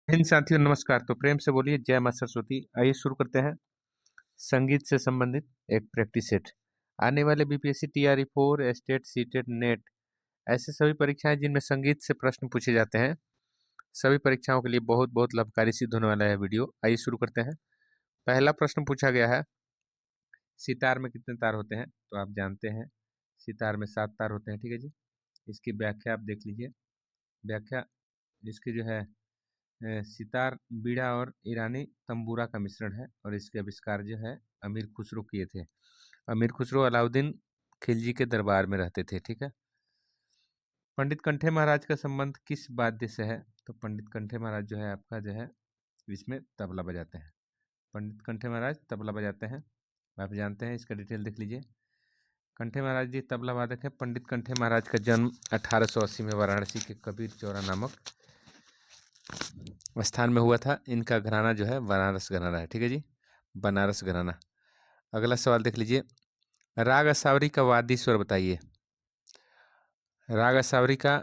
इन साथियों नमस्कार। तो प्रेम से बोलिए जय मां सरस्वती। आइए शुरू करते हैं संगीत से संबंधित एक प्रैक्टिस सेट। आने वाले BPSC TRE 4 state CTET net ऐसे सभी परीक्षाएं जिनमें संगीत से प्रश्न पूछे जाते हैं, सभी परीक्षाओं के लिए बहुत बहुत लाभकारी सिद्ध होने वाला है वीडियो। आइए शुरू करते हैं। पहला प्रश्न पूछा गया है, सितार में कितने तार होते हैं? तो आप जानते हैं सितार में 7 तार होते हैं। ठीक है जी। इसकी व्याख्या आप देख लीजिए। व्याख्या इसकी जो है, सितार बीड़ा और ईरानी तंबूरा का मिश्रण है और इसके आविष्कार जो है अमीर खुसरो किए थे। अमीर खुसरो अलाउद्दीन खिलजी के दरबार में रहते थे। ठीक है। पंडित कंठे महाराज का संबंध किस वाद्य से है? तो पंडित कंठे महाराज जो है आपका जो है इसमें तबला बजाते हैं। पंडित कंठे महाराज तबला बजाते हैं, आप जानते हैं। इसका डिटेल देख लीजिए। कंठे महाराज जी तबला वादक है। पंडित कंठे महाराज का जन्म 1880 में वाराणसी के कबीर चौरा नामक स्थान में हुआ था। इनका घराना जो है बनारस घराना है। ठीक है जी, बनारस घराना। अगला सवाल देख लीजिए। राग असावरी का वादी स्वर बताइए। राग असावरी का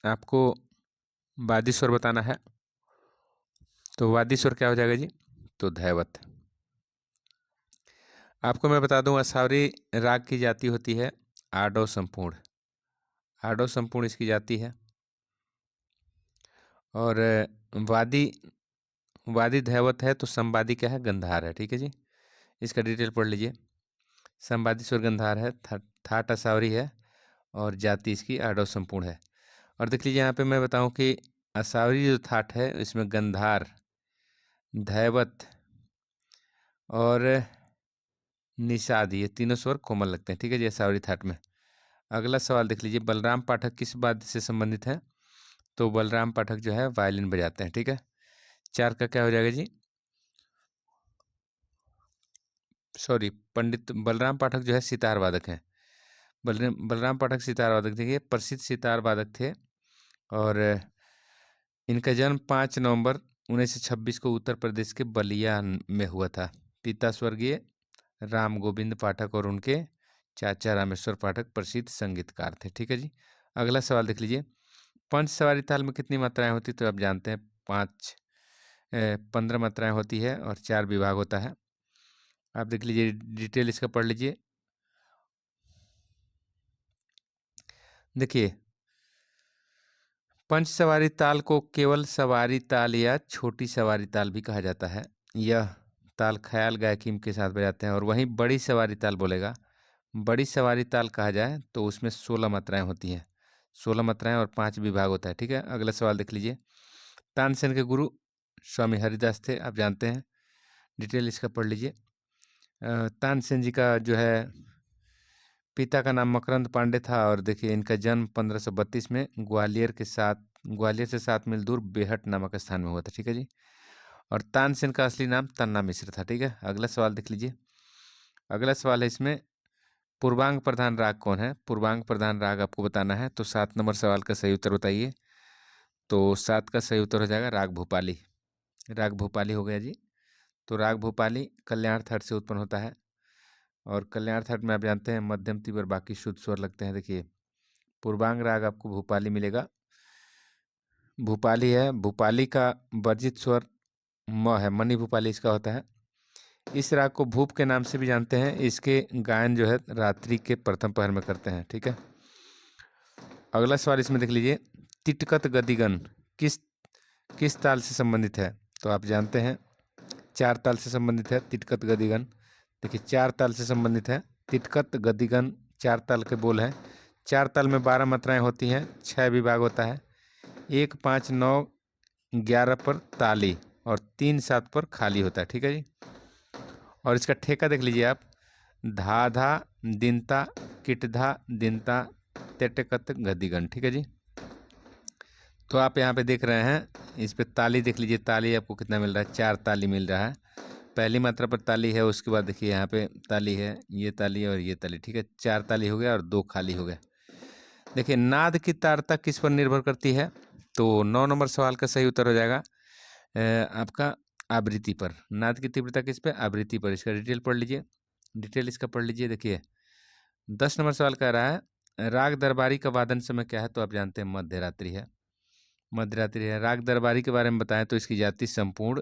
आपको वादी स्वर बताना है, तो वादी स्वर क्या हो जाएगा जी? तो धैवत। आपको मैं बता दूं, असावरी राग की जाति होती है आडो संपूर्ण। आडो संपूर्ण इसकी जाति है। और वादी वादी धैवत है तो संवादी क्या है? गंधार है। ठीक है जी। इसका डिटेल पढ़ लीजिए। संवादी स्वर गंधार है, थाट असावरी है और जाति इसकी आडो संपूर्ण है। और देख लीजिए यहाँ पे मैं बताऊं कि असावरी जो थाट है इसमें गंधार, धैवत और निषाद ये तीनों स्वर कोमल लगते हैं। ठीक है जी, असावरी थाट में। अगला सवाल देख लीजिए। बलराम पाठक किस वाद्य से संबंधित है? तो बलराम पाठक जो है वायलिन बजाते हैं। ठीक है। 4 का क्या हो जाएगा जी? सॉरी, पंडित बलराम पाठक जो है सितार वादक हैं। बलराम पाठक सितार वादक थे, प्रसिद्ध सितार वादक थे। और इनका जन्म 5 नवंबर 1926 को उत्तर प्रदेश के बलिया में हुआ था। पिता स्वर्गीय राम गोविंद पाठक और उनके चाचा रामेश्वर पाठक प्रसिद्ध संगीतकार थे। ठीक है जी। अगला सवाल देख लीजिए। पंच सवारी ताल में कितनी मात्राएं होती? तो आप जानते हैं 15 मात्राएं होती है और 4 विभाग होता है। आप देख लीजिए, डिटेल इसका पढ़ लीजिए। देखिए, पंच सवारी ताल को केवल सवारी ताल या छोटी सवारी ताल भी कहा जाता है। यह ताल ख्याल गायकी के साथ बजाते हैं। और वहीं बड़ी सवारी ताल बोलेगा, बड़ी सवारी ताल कहा जाए तो उसमें 16 मात्राएं होती हैं। 16 मात्राएं और 5 विभाग होता है। ठीक है। अगला सवाल देख लीजिए। तानसेन के गुरु स्वामी हरिदास थे, आप जानते हैं। डिटेल इसका पढ़ लीजिए। तानसेन जी का जो है पिता का नाम मकरंद पांडे था और देखिए इनका जन्म 1532 में ग्वालियर से 7 मील दूर बेहट नामक स्थान में हुआ था। ठीक है जी। और तानसेन का असली नाम तन्ना मिश्र था। ठीक है। अगला सवाल देख लीजिए। अगला सवाल है इसमें, पूर्वांग प्रधान राग कौन है? पूर्वांग प्रधान राग आपको बताना है। तो 7 नंबर सवाल का सही उत्तर बताइए। तो 7 का सही उत्तर हो जाएगा राग भूपाली। राग भूपाली हो गया जी। तो राग भूपाली कल्याण थट से उत्पन्न होता है। और कल्याण थट में आप जानते हैं मध्यम तीव्र बाकी शुद्ध स्वर लगते हैं। देखिए, पूर्वांग राग आपको भूपाली मिलेगा। भूपाली है, भूपाली का वर्जित स्वर म है, मणि भूपाली इसका होता है। इस राग को भूप के नाम से भी जानते हैं। इसके गायन जो है रात्रि के प्रथम पहर में करते हैं। ठीक है। अगला सवाल इसमें देख लीजिए। तिटकत गदिगन किस किस ताल से संबंधित है? तो आप जानते हैं 4 ताल से संबंधित है तिटकत गदिगन। देखिए, 4 ताल से संबंधित है तिटकत गदिगन। 4 ताल के बोल हैं। 4 ताल में 12 मात्राएं होती हैं, 6 विभाग होता है। 1, 5, 9, 11 पर ताली और 3, 7 पर खाली होता है। ठीक है जी। और इसका ठेका देख लीजिए आप। धा धा दिनता किटधा दिनता तेटकत गदिगन। ठीक है जी। तो आप यहाँ पे देख रहे हैं, इस पे ताली देख लीजिए। ताली आपको कितना मिल रहा है? 4 ताली मिल रहा है। पहली मात्रा पर ताली है, उसके बाद देखिए यहाँ पे ताली है, ये ताली है और ये ताली। ठीक है। 4 ताली हो गया और 2 खाली हो गया। देखिए, नाद की तारता किस पर निर्भर करती है? तो 9 नंबर सवाल का सही उत्तर हो जाएगा आपका आवृत्ति पर। नाद की तीव्रता किस पे? आवृत्ति पर। इसका डिटेल पढ़ लीजिए। डिटेल इसका पढ़ लीजिए। देखिए, 10 नंबर सवाल कह रहा है राग दरबारी का वादन समय क्या है? तो आप जानते हैं मध्य रात्रि है। मध्यरात्रि है। राग दरबारी के बारे में बताएं तो इसकी जाति संपूर्ण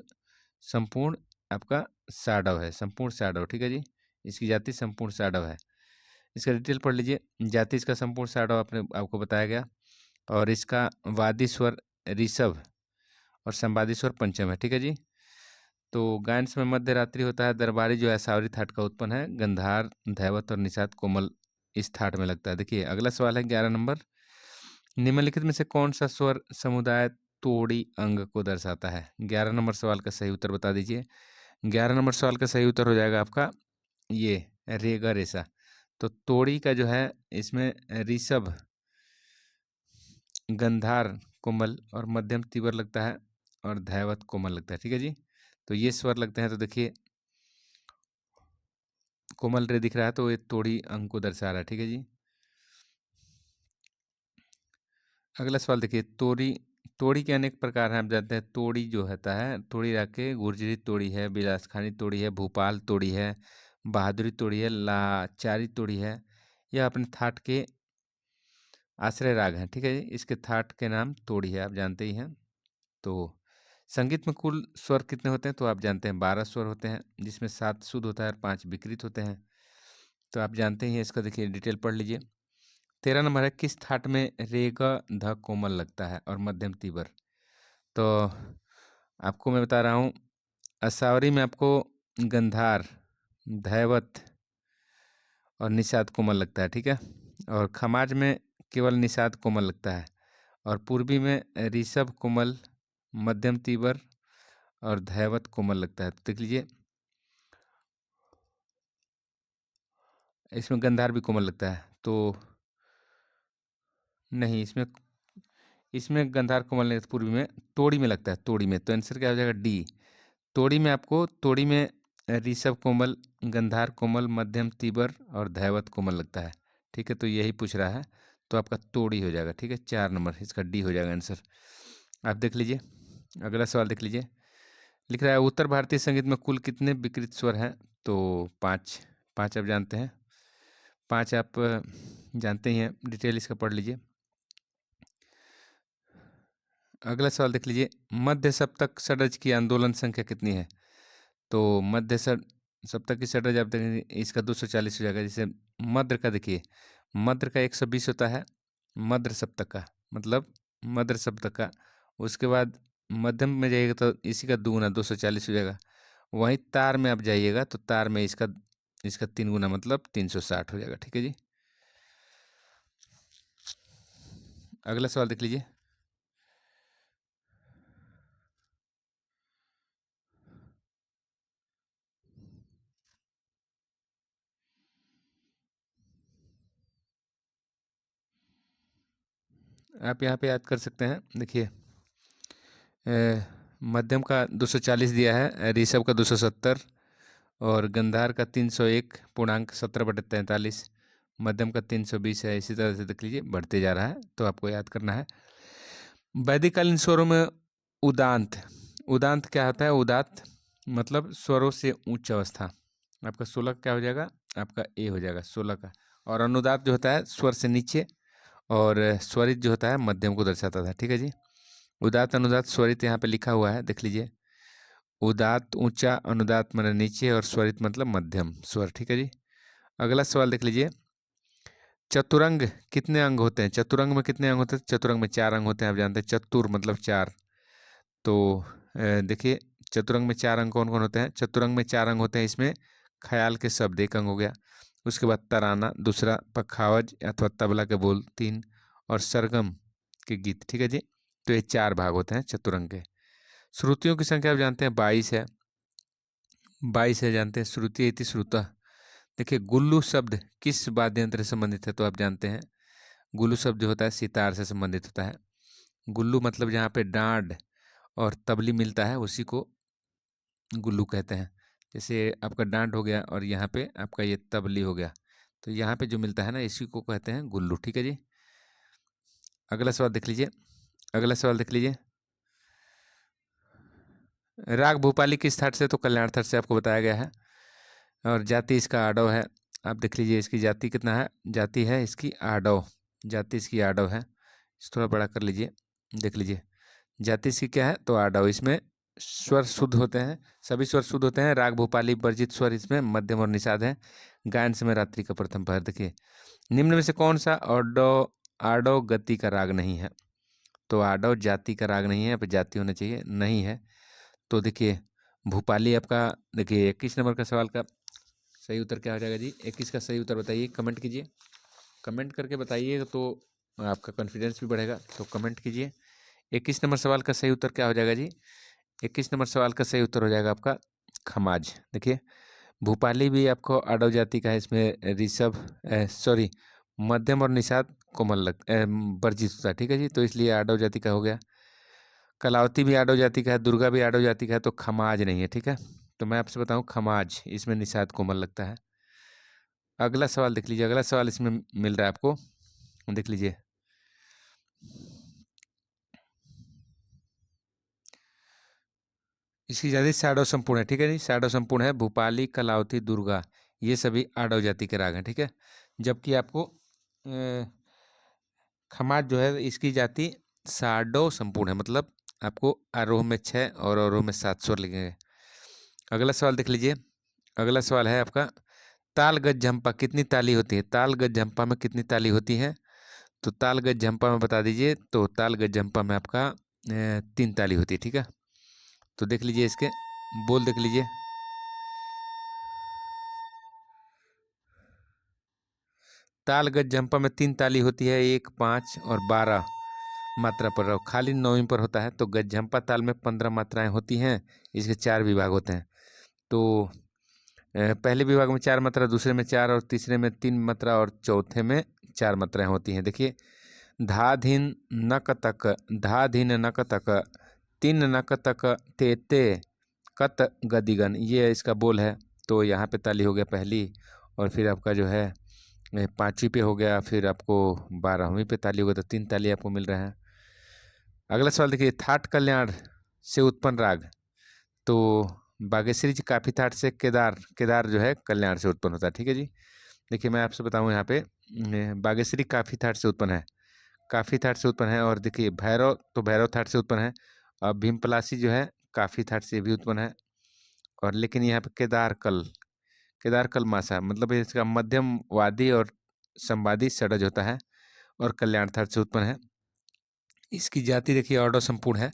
संपूर्ण आपका साडव है, संपूर्ण साडव, ठीक है जी। इसकी जाति संपूर्ण साडव है। इसका डिटेल पढ़ लीजिए। जाति इसका संपूर्ण साडव आपको बताया गया। और इसका वादी स्वर ऋषभ और संवादी स्वर पंचम है, ठीक है जी। तो गायन में मध्य रात्रि होता है। दरबारी जो है सावरी थाट का उत्पन्न है। गंधार, धैवत और निषाद कोमल इस थाट में लगता है। देखिए अगला सवाल है 11 नंबर। निम्नलिखित में से कौन सा स्वर समुदाय तोड़ी अंग को दर्शाता है? 11 नंबर सवाल का सही उत्तर बता दीजिए। 11 नंबर सवाल का सही उत्तर हो जाएगा आपका ये रेगा रेसा। तो तोड़ी का जो है इसमें ऋषभ, गंधार कोमल और मध्यम तीव्र लगता है और धैवत कोमल लगता है, ठीक है जी। तो ये स्वर लगते हैं। तो देखिए कोमल रे दिख रहा है तो ये तोड़ी अंग को दर्शा रहा है, ठीक है जी। अगला सवाल देखिए। तोड़ी के अनेक प्रकार हैं, आप जानते हैं। तोड़ी जो होता है, तोड़ी राके गुर्जरी तोड़ी है, बिलासखानी तोड़ी है, भोपाल तोड़ी है, बहादुरी तोड़ी है, लाचारी तोड़ी है। यह अपने थाट के आश्रय राग हैं, ठीक है जी। इसके थाट के नाम तोड़ी है, आप जानते ही हैं। तो संगीत में कुल स्वर कितने होते हैं? तो आप जानते हैं 12 स्वर होते हैं, जिसमें 7 शुद्ध होता है और 5 विकृत होते हैं। तो आप जानते ही हैं। इसका देखिए डिटेल पढ़ लीजिए। 13 नंबर है। किस थाट में रेगा ध कोमल लगता है और मध्यम तीव्र? तो आपको मैं बता रहा हूँ। असावरी में आपको गंधार, धैवत और निषाद कोमल लगता है, ठीक है। और खमाज में केवल निषाद कोमल लगता है। और पूर्वी में ऋषभ कोमल, मध्यम तीव्र और धैवत कोमल लगता है। तो देख लीजिए इसमें गंधार भी कोमल लगता है। तो नहीं, इसमें गंधार कोमल नहीं, पूर्वी में तोड़ी में लगता है, तोड़ी में। तो आंसर क्या हो जाएगा? डी। तोड़ी में ऋषभ कोमल, गंधार कोमल, मध्यम तीव्र और धैवत कोमल लगता है, ठीक है। तो यही पूछ रहा है। तो आपका तोड़ी हो जाएगा, ठीक है। 4 नंबर इसका डी हो जाएगा आंसर। आप देख लीजिए अगला सवाल देख लीजिए। लिख रहा है उत्तर भारतीय संगीत में कुल कितने विकृत स्वर हैं? तो 5 5 आप जानते हैं। 5 आप जानते ही हैं। डिटेल इसका पढ़ लीजिए। अगला सवाल देख लीजिए। मध्य सप्तक षड्ज की आंदोलन संख्या कितनी है? तो सप्तक की षड्ज आप देखेंगे इसका 240 हो जाएगा। जैसे मद्र का देखिए, मद्र का 120 होता है, मद्र सप्तक का मतलब मद्र सप्तक का। उसके बाद मध्यम में जाइएगा तो इसी का दुगुना 240 हो जाएगा। वहीं तार में आप जाइएगा तो तार में इसका इसका 3 गुना मतलब 360 हो जाएगा, ठीक है जी। अगला सवाल देख लीजिए। आप यहाँ पे याद कर सकते हैं। देखिए मध्यम का 240 दिया है, ऋषभ का 270 और गंधार का 301 पूर्णांक 17/43, मध्यम का 320 है। इसी तरह से देख लीजिए बढ़ते जा रहा है। तो आपको याद करना है। वैदिककालीन स्वरों में उदांत, उदांत क्या होता है? उदात मतलब स्वरों से उच्च अवस्था। आपका 16 क्या हो जाएगा? आपका ए हो जाएगा 16 का। और अनुदात जो होता है स्वर से नीचे और स्वरित जो होता है मध्यम को दर्शाता था, ठीक है जी। उदात, अनुदात, स्वरित यहाँ पे लिखा हुआ है, देख लीजिए। उदात ऊंचा, अनुदात मतलब नीचे और स्वरित मतलब मध्यम स्वर, ठीक है जी। अगला सवाल देख लीजिए। चतुरंग कितने अंग होते हैं? चतुरंग में कितने अंग होते हैं? चतुरंग में 4 अंग होते हैं, आप जानते हैं। चतुर मतलब 4। तो देखिए चतुरंग में 4 अंग कौन कौन होते हैं? चतुरंग में 4 अंग होते हैं। इसमें ख्याल के शब्द 1 अंग हो गया। उसके बाद तराना दूसरा, पखावज अथवा तबला के बोल 3 और सरगम के गीत, ठीक है जी। तो ये 4 भाग होते हैं चतुरंग के। श्रुतियों की संख्या आप जानते हैं 22 है। 22 है, जानते हैं। श्रुति इति श्रुतः। देखिए गुल्लू शब्द किस वाद्य यंत्र से संबंधित है? तो आप जानते हैं गुल्लू शब्द जो होता है सितार से संबंधित होता है। गुल्लू मतलब जहाँ पे डांड और तबली मिलता है उसी को गुल्लू कहते हैं। जैसे आपका डांड हो गया और यहाँ पे आपका ये तबली हो गया, तो यहाँ पे जो मिलता है ना इसी को कहते हैं गुल्लू, ठीक है जी। अगला सवाल देख लीजिए। अगला सवाल देख लीजिए। राग भूपाली किस थाट से? तो कल्याण थाट से आपको बताया गया है। और जाति इसका आडव है। आप देख लीजिए इसकी जाति कितना है? जाति है इसकी आडव, जाति इसकी आडव है। इस थोड़ा बड़ा कर लीजिए, देख लीजिए। जाति इसकी क्या है, तो आडव। इसमें स्वर शुद्ध होते हैं, सभी स्वर शुद्ध होते हैं। राग भूपाली वर्जित स्वर इसमें मध्यम और निषाद है। गायन समय रात्रि का प्रथम पहर। देखिए निम्न में से कौन सा आडव आडव गति का राग नहीं है, तो आडव जाति का राग नहीं है, अब जाति होना चाहिए, नहीं है। तो देखिए भूपाली आपका, देखिए 21 नंबर का सवाल का सही उत्तर क्या हो जाएगा जी? 21 का सही उत्तर बताइए, कमेंट कीजिए, कमेंट करके बताइए तो आपका कॉन्फिडेंस भी बढ़ेगा। तो कमेंट कीजिए 21 नंबर सवाल का सही उत्तर क्या हो जाएगा जी? 21 नंबर सवाल का सही उत्तर हो जाएगा आपका खमाज। देखिए भूपाली भी आपको आडव जाति का है, इसमें ऋषभ सॉरी मध्यम और निषाद कोमल वर्जित होता है, ठीक है जी, तो इसलिए आडव जाति का हो गया। कलावती भी आडव जाति का है, दुर्गा भी आडव जाति का है, तो खमाज नहीं है, ठीक है। तो मैं आपसे बताऊं खमाज, इसमें निषाद कोमल लगता है। अगला सवाल देख लीजिए, अगला सवाल इसमें मिल रहा है आपको, देख लीजिए। इसकी जाति शाडव संपूर्ण है, ठीक है जी, शाडव संपूर्ण है। भूपाली कलावती दुर्गा ये सभी आडव जाति के राग हैं, ठीक है। जबकि आपको खमाज जो है इसकी जाति शाडव संपूर्ण है, मतलब आपको आरोह में 6 और अवरोह में 7 स्वर लगेंगे। अगला सवाल देख लीजिए, अगला सवाल है आपका ताल गज झंपा कितनी ताली होती है? ताल गज झंपा में कितनी ताली होती है? तो ताल गज झंपा में बता दीजिए। तो ताल गज झंपा में आपका 3 ताली होती है, ठीक है। तो देख लीजिए इसके बोल देख लीजिए। ताल गज झंपा में 3 ताली होती है, 1, 5 और 12 मात्रा पर रहो, खाली 9वीं पर होता है। तो गज झंपा ताल में 15 मात्राएं होती हैं, इसके 4 विभाग होते हैं। तो पहले विभाग में 4 मात्रा, दूसरे में 4 और तीसरे में 3 मात्रा और चौथे में 4 मात्राएं होती हैं। देखिए धा धीन नक तक, धा धीन नक तक, 3 नक तक, ते ते कत गदिगन, ये इसका बोल है। तो यहाँ पे ताली हो गया पहली, और फिर आपका जो है 5वीं पे हो गया, फिर आपको 12वीं पे ताली हो गया, तो 3 ताली आपको मिल रहे हैं। अगला सवाल देखिए थाट कल्याण से उत्पन्न राग, तो बागेश्वरी जी काफी थाट से, केदार केदार जो है कल्याण से उत्पन्न होता है, ठीक है जी। देखिए मैं आपसे बताऊं यहाँ पे बागेश्वरी काफी थाट से उत्पन्न है, काफी थाट से उत्पन्न है। और देखिए भैरव तो भैरव थाट से उत्पन्न है, और भीमपलासी जो है काफी थाट से भी उत्पन्न है। और लेकिन यहाँ पे केदार कल मासा मतलब इसका मध्यम वादी और संवादी षडज होता है, और कल्याण थाट से उत्पन्न है। इसकी जाति देखिए ऑर्डो संपूर्ण है,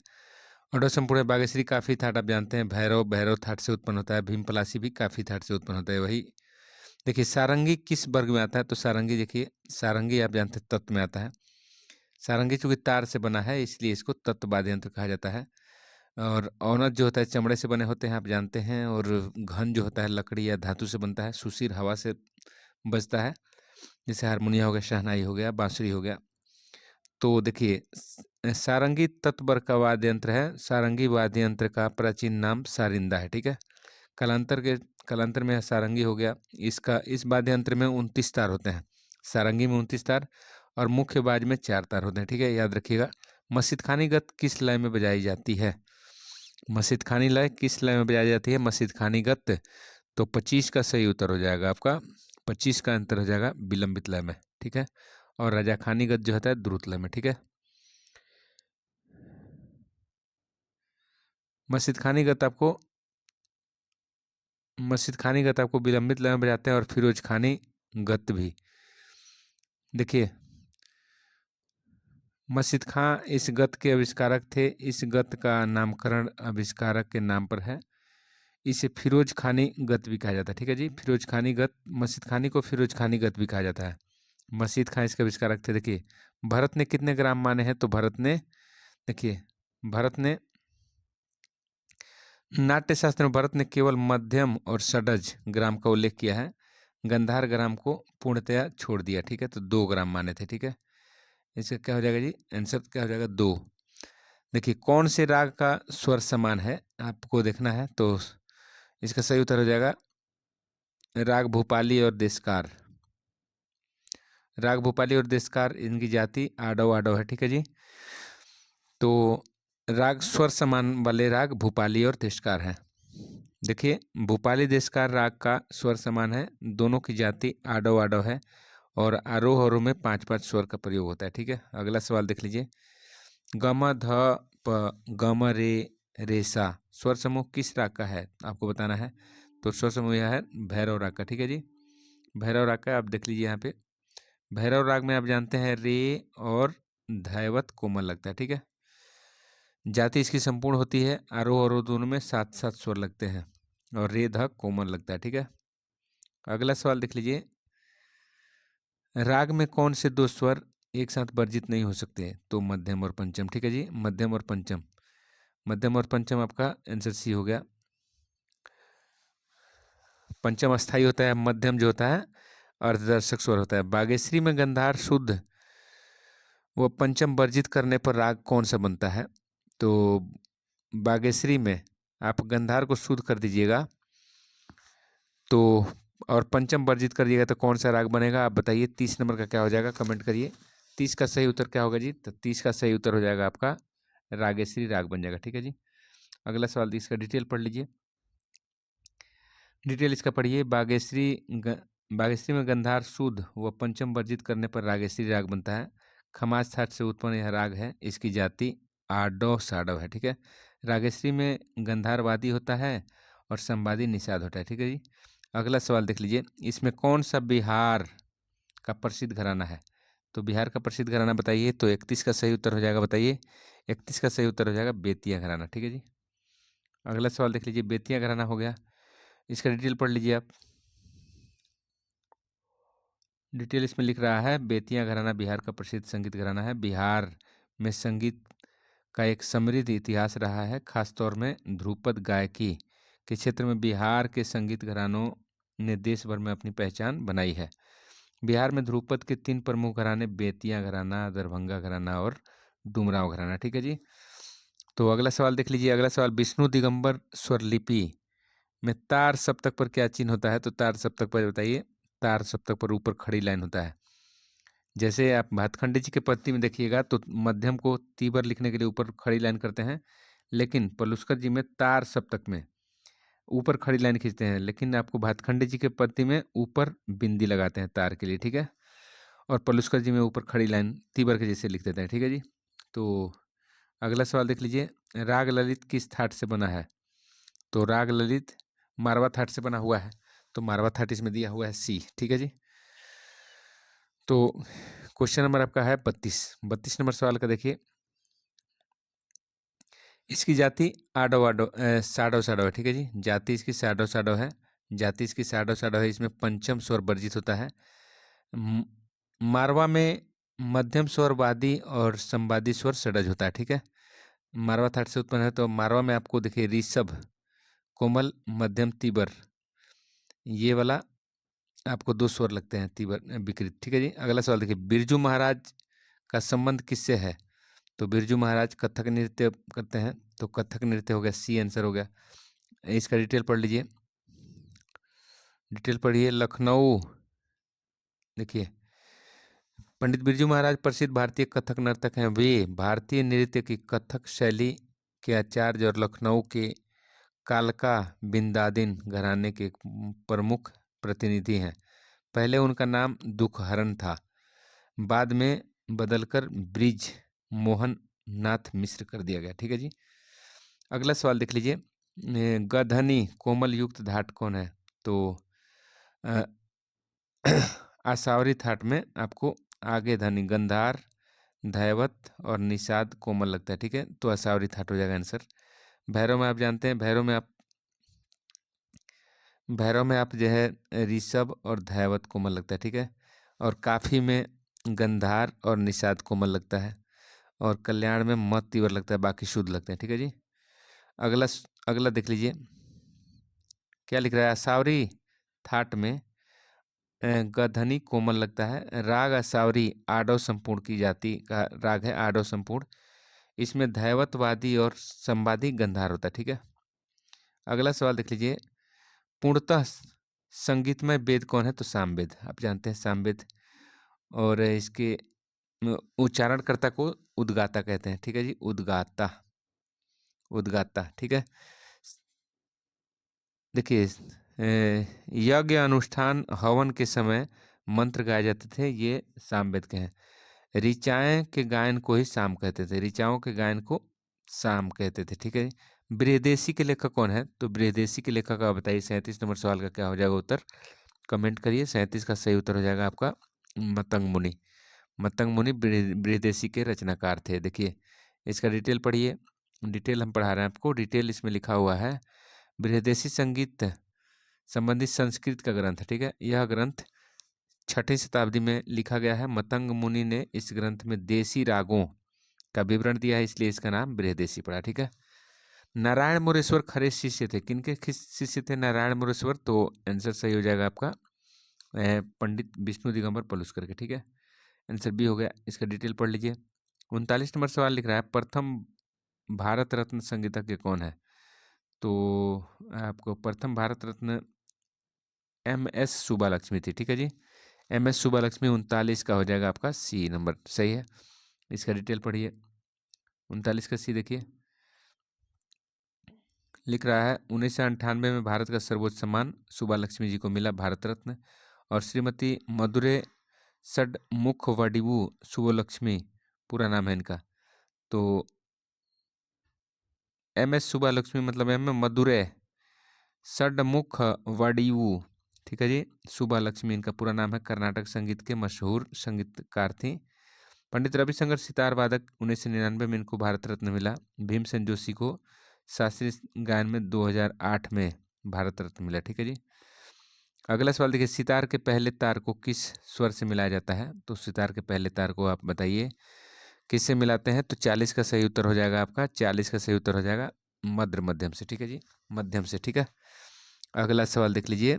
ऑर्डो संपूर्ण है। बागेश्वरी काफी थाट आप जानते हैं, भैरव थाट से उत्पन्न होता है। भीमपलासी भी काफी थाट से उत्पन्न होता है। वही देखिए सारंगी किस वर्ग में आता है? तो सारंगी देखिए, सारंगी आप जानते हैं तत्व में आता है। सारंगी चूंकि तार से बना है इसलिए इसको तत्व वाद्य यंत्र कहा जाता है। और औनत जो होता है चमड़े से बने होते हैं आप जानते हैं, और घन जो होता है लकड़ी या धातु से बनता है। सुशीर हवा से बजता है, जैसे हारमोनिया हो गया, शहनाई हो गया, बांसुरी हो गया। तो देखिए सारंगी तत्व वर्ग का वाद्य यंत्र है। सारंगी वाद्य यंत्र का प्राचीन नाम सारिंदा है, ठीक है। कालांतर में सारंगी हो गया। इसका इस वाद्य यंत्र में 29 तार होते हैं, सारंगी में 29 तार, और मुख्य बाज में 4 तार होते हैं, ठीक है, याद रखिएगा। मस्जिद खानी गत किस लय में बजाई जाती है? मस्जिद खानी लय किस लय में बजाई जाती है? मस्जिद खानी गत, तो 25 का सही उत्तर हो जाएगा आपका, 25 का अंतर हो जाएगा विलंबित लय में, ठीक है। और राजा खानी गत जो होता है द्रुत लय में, ठीक है। मस्जिद खानी गत आपको विलंबित लय में बजाते हैं, और फिरोज खानी गत भी। देखिए मस्जिद खां इस गत के आविष्कारक थे, इस गत का नामकरण आविष्कारक के नाम पर है। इसे फिरोज खानी गत भी कहा जाता है, ठीक है जी, फिरोज खानी गत। मस्जिद खानी को फिरोज खानी गत भी कहा जाता है। मस्जिद खां इसके आविष्कारक थे। देखिए भरत ने कितने ग्राम माने हैं? तो भरत ने नाट्य शास्त्र में भरत ने केवल मध्यम और षडज ग्राम का उल्लेख किया है, गंधार ग्राम को पूर्णतया छोड़ दिया, ठीक है। तो 2 ग्राम माने थे, ठीक है। इसका क्या हो जाएगा जी? आंसर क्या हो जाएगा? 2। देखिए कौन से राग का स्वर समान है आपको देखना है, तो इसका सही उत्तर हो जाएगा राग भूपाली और देशकार। राग भूपाली और देशकार, इनकी जाति आडव आडव है, ठीक है जी। तो राग स्वर समान वाले राग भूपाली और देशकार हैं। देखिए भूपाली देशकार राग का स्वर समान है, दोनों की जाति आडव आडव है, और आरोह अवरोह में 5-5 स्वर का प्रयोग होता है, ठीक है। अगला सवाल देख लीजिए, गम ध प, ग म रे, रे सा स्वर समूह किस राग का है आपको बताना है। तो स्वर समूह यह है भैरव राग का। ठीक है जी, भैरव राग का। आप देख लीजिए यहाँ पे भैरव राग में आप जानते हैं रे और धैवत कोमल लगता है। ठीक है, जाति इसकी संपूर्ण होती है, आरोह अवरोह दोनों में 7-7 स्वर लगते हैं और रे ध कोमल लगता है। ठीक है, अगला सवाल देख लीजिए, राग में कौन से दो स्वर एक साथ वर्जित नहीं हो सकते। तो मध्यम और पंचम। ठीक है जी, मध्यम और पंचम। मध्यम और पंचम आपका आंसर सी हो गया। पंचम अस्थाई होता है, मध्यम जो होता है अर्धदर्शक स्वर होता है। बागेश्री में गंधार शुद्ध वो पंचम वर्जित करने पर राग कौन सा बनता है। तो बागेश्री में आप गंधार को शुद्ध कर दीजिएगा तो और पंचम वर्जित कर दिएगा तो कौन सा राग बनेगा आप बताइए। 30 नंबर का क्या हो जाएगा, कमेंट करिए। 30 का सही उत्तर क्या होगा जी। तो 30 का सही उत्तर हो जाएगा आपका रागेश्री राग बन जाएगा। ठीक है जी, अगला सवाल 30 का डिटेल पढ़ लीजिए। डिटेल इसका पढ़िए। बागेश्री में गंधार शुद्ध व पंचम वर्जित करने पर रागेश्री राग बनता है। खमाज थाट से उत्पन्न यह राग है, इसकी जाति आडव साडव है। ठीक है, रागेश्री में गंधारवादी होता है और संवादी निषाद होता है। ठीक है जी, अगला सवाल देख लीजिए, इसमें कौन सा बिहार का प्रसिद्ध घराना है। तो बिहार का प्रसिद्ध घराना बताइए। तो 31 का सही उत्तर हो जाएगा, बताइए। 31 का सही उत्तर हो जाएगा बेतिया घराना। ठीक है जी, अगला सवाल देख लीजिए, बेतिया घराना हो गया, इसका डिटेल पढ़ लीजिए आप। डिटेल इसमें लिख रहा है, बेतिया घराना बिहार का प्रसिद्ध संगीत घराना है। बिहार में संगीत का एक समृद्ध इतिहास रहा है, खासतौर में ध्रुपद गायकी के क्षेत्र में बिहार के संगीत घरानों ने देश भर में अपनी पहचान बनाई है। बिहार में ध्रुपद के 3 प्रमुख घराने बेतिया घराना, दरभंगा घराना और डुमरांव घराना। ठीक है जी, तो अगला सवाल देख लीजिए। अगला सवाल, विष्णु दिगंबर स्वरलिपि में तार सप्तक पर क्या चिन्ह होता है। तो तार सप्तक पर बताइए। तार सप्तक पर ऊपर खड़ी लाइन होता है। जैसे आप भातखंडे जी के पत्ती में देखिएगा तो मध्यम को तीबर लिखने के लिए ऊपर खड़ी लाइन करते हैं, लेकिन पलुस्कर जी में तार सप्तक में ऊपर खड़ी लाइन खींचते हैं, लेकिन आपको भातखंडे जी के पत्ती में ऊपर बिंदी लगाते हैं तार के लिए। ठीक है, और पलुस्कर जी में ऊपर खड़ी लाइन तीबर के जैसे लिख देते हैं। ठीक है जी, तो अगला सवाल देख लीजिए, राग ललित किस थाट से बना है। तो राग ललित मारवा थाट से बना हुआ है, तो मारवा थाट इसमें दिया हुआ है सी। ठीक है जी, तो क्वेश्चन नंबर आपका है 32 नंबर सवाल का देखिए, इसकी जाति आडो आडो साडो साडो है। ठीक है जी, जाति इसकी साडो साडो है। जाति इसकी साडो साडो है, इसमें पंचम स्वर वर्जित होता है। मारवा में मध्यम स्वर वादी और संवादी स्वर षडज होता है। ठीक है, मारवा थाट से उत्पन्न है, तो मारवा में आपको देखिए ऋषभ, कोमल, मध्यम, तीबर, ये वाला आपको 2 स्वर लगते हैं तीबर विकृत। ठीक है जी, अगला सवाल देखिए, बिरजू महाराज का संबंध किससे है। तो बिरजू महाराज कथक नृत्य करते हैं, तो कथक नृत्य हो गया, सी आंसर हो गया। इसका डिटेल पढ़ लीजिए। डिटेल पढ़िए। लखनऊ देखिए, पंडित बिरजू महाराज प्रसिद्ध भारतीय कथक नर्तक हैं। वे भारतीय नृत्य की कथक शैली के आचार्य और लखनऊ के कालका बिंदादिन घराने के प्रमुख प्रतिनिधि हैं। पहले उनका नाम दुखहरण था, बाद में बदलकर ब्रिज मोहन नाथ मिश्र कर दिया गया। ठीक है जी, अगला सवाल देख लीजिए, गधनी कोमल युक्त धाट कौन है। तो आसावरी थाट में आपको आगे धनी गंधार, धैवत और निषाद कोमल लगता है। ठीक है, तो आसावरी थाट हो जाएगा आंसर। भैरव में आप जानते हैं, भैरव में आप जो है ऋषभ और धैवत कोमल लगता है। ठीक है, और काफी में गंधार और निषाद कोमल लगता है, और कल्याण में मत तीव्र लगता है, बाकी शुद्ध लगते हैं। ठीक है जी, अगला अगला देख लीजिए, क्या लिख रहा है। आसावरी थाट में गधनी कोमल लगता है। राग आसावरी आडव संपूर्ण की जाति का राग है, आडव संपूर्ण। इसमें धैवतवादी और संवादी गंधार होता है। ठीक है, अगला सवाल देख लीजिए, पूर्णतः संगीतमय वेद कौन है। तो सामवेद, आप जानते हैं सामवेद, और इसके उच्चारणकर्ता को उद्गाता कहते हैं। ठीक है जी, उद्गाता, उद्गाता। ठीक है, देखिए यज्ञ अनुष्ठान हवन के समय मंत्र गाए जाते थे, ये सामवेद के हैं। ऋचाएं के गायन को ही साम कहते थे, ऋचाओं के गायन को साम कहते थे, ठीक है। बृहदेशी के लेखक कौन है? तो बृहदेशी के लेखक आप बताइए। 37 नंबर सवाल का क्या हो जाएगा उत्तर? कमेंट करिए। 37 का सही उत्तर हो जाएगा आपका मतंग मुनि। मतंग मुनि बृहदेशी के रचनाकार थे। देखिए इसका डिटेल पढ़िए। डिटेल हम पढ़ा रहे हैं आपको। डिटेल इसमें लिखा हुआ है। बृहदेशी संगीत संबंधित संस्कृत का ग्रंथ, ठीक है। यह ग्रंथ 6ठी शताब्दी में लिखा गया है। मतंग मुनि ने इस ग्रंथ में देसी रागों का विवरण दिया है, इसलिए इसका नाम बृहदेशी पड़ा, ठीक है। नारायण मुरेश्वर खरे शिष्य थे। किनके शिष्य थे नारायण मुरेश्वर? तो आंसर सही हो जाएगा आपका पंडित विष्णु दिगंबर पलुस्कर के, ठीक है। आंसर बी हो गया। इसका डिटेल पढ़ लीजिए। 39 नंबर सवाल लिख रहा है, प्रथम भारत रत्न संगीतज्ञ कौन है? तो आपको प्रथम भारत रत्न MS सुब्बालक्ष्मी थी, ठीक है जी। MS सुब्बालक्ष्मी 39 का हो जाएगा आपका सी नंबर, सही है। इसका डिटेल पढ़िए। 39 का सी देखिए लिख रहा है, 1998 में भारत का सर्वोच्च सम्मान सुब्बालक्ष्मी जी को मिला, भारत रत्न। और श्रीमती मदुरे षडमुखवडिवु सुब्बालक्ष्मी पूरा नाम है इनका। तो MS सुब्बालक्ष्मी मतलब एम मदुरे षडमुखवडिवु, ठीक है जी। सुब्बालक्ष्मी इनका पूरा नाम है। कर्नाटक संगीत के मशहूर संगीतकार थी। पंडित रविशंकर सितार वादक, 1999 में इनको भारत रत्न मिला। भीमसेन जोशी को शास्त्रीय गायन में 2008 में भारत रत्न मिला, ठीक है जी। अगला सवाल देखिए, सितार के पहले तार को किस स्वर से मिलाया जाता है? तो सितार के पहले तार को आप बताइए किससे मिलाते हैं? तो 40 का सही उत्तर हो जाएगा आपका। 40 का सही उत्तर हो जाएगा मध्य मध्यम से, ठीक है जी। मध्यम से, ठीक है। अगला सवाल देख लीजिए।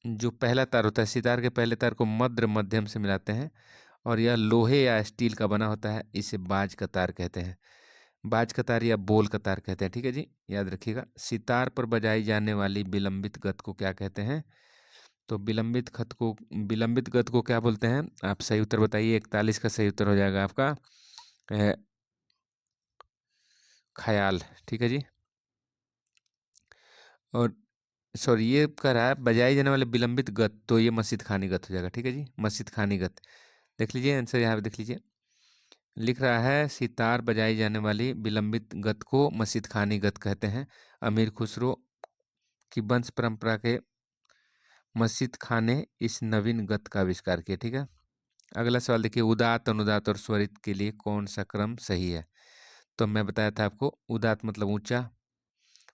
जो पहला तार होता है, सितार के पहले तार को मध्य मध्यम से मिलाते हैं और यह लोहे या स्टील का बना होता है। इसे बाज का तार कहते हैं। बाज का तार या बोल का तार कहते हैं, ठीक है जी। याद रखिएगा। सितार पर बजाई जाने वाली विलंबित गत को क्या कहते हैं? तो विलंबित गत को क्या बोलते हैं? आप सही उत्तर बताइए। 41 का सही उत्तर हो जाएगा आपका ख्याल, ठीक है जी। और सॉरी, ये कह रहा है बजाई जाने वाले विलंबित गत, तो ये मस्जिद खानी गत हो जाएगा, ठीक है जी। मस्जिद खानी गत। देख लीजिए आंसर यहाँ पे देख लीजिए। लिख रहा है, सितार बजाई जाने वाली विलंबित गत को मस्जिद खानी गत कहते हैं। अमीर खुसरो की वंश परंपरा के मस्जिद खान ने इस नवीन गत का आविष्कार किया, ठीक है। अगला सवाल देखिए, उदात अनुदात और स्वरित के लिए कौन सा क्रम सही है? तो मैं बताया था आपको, उदात मतलब ऊंचा,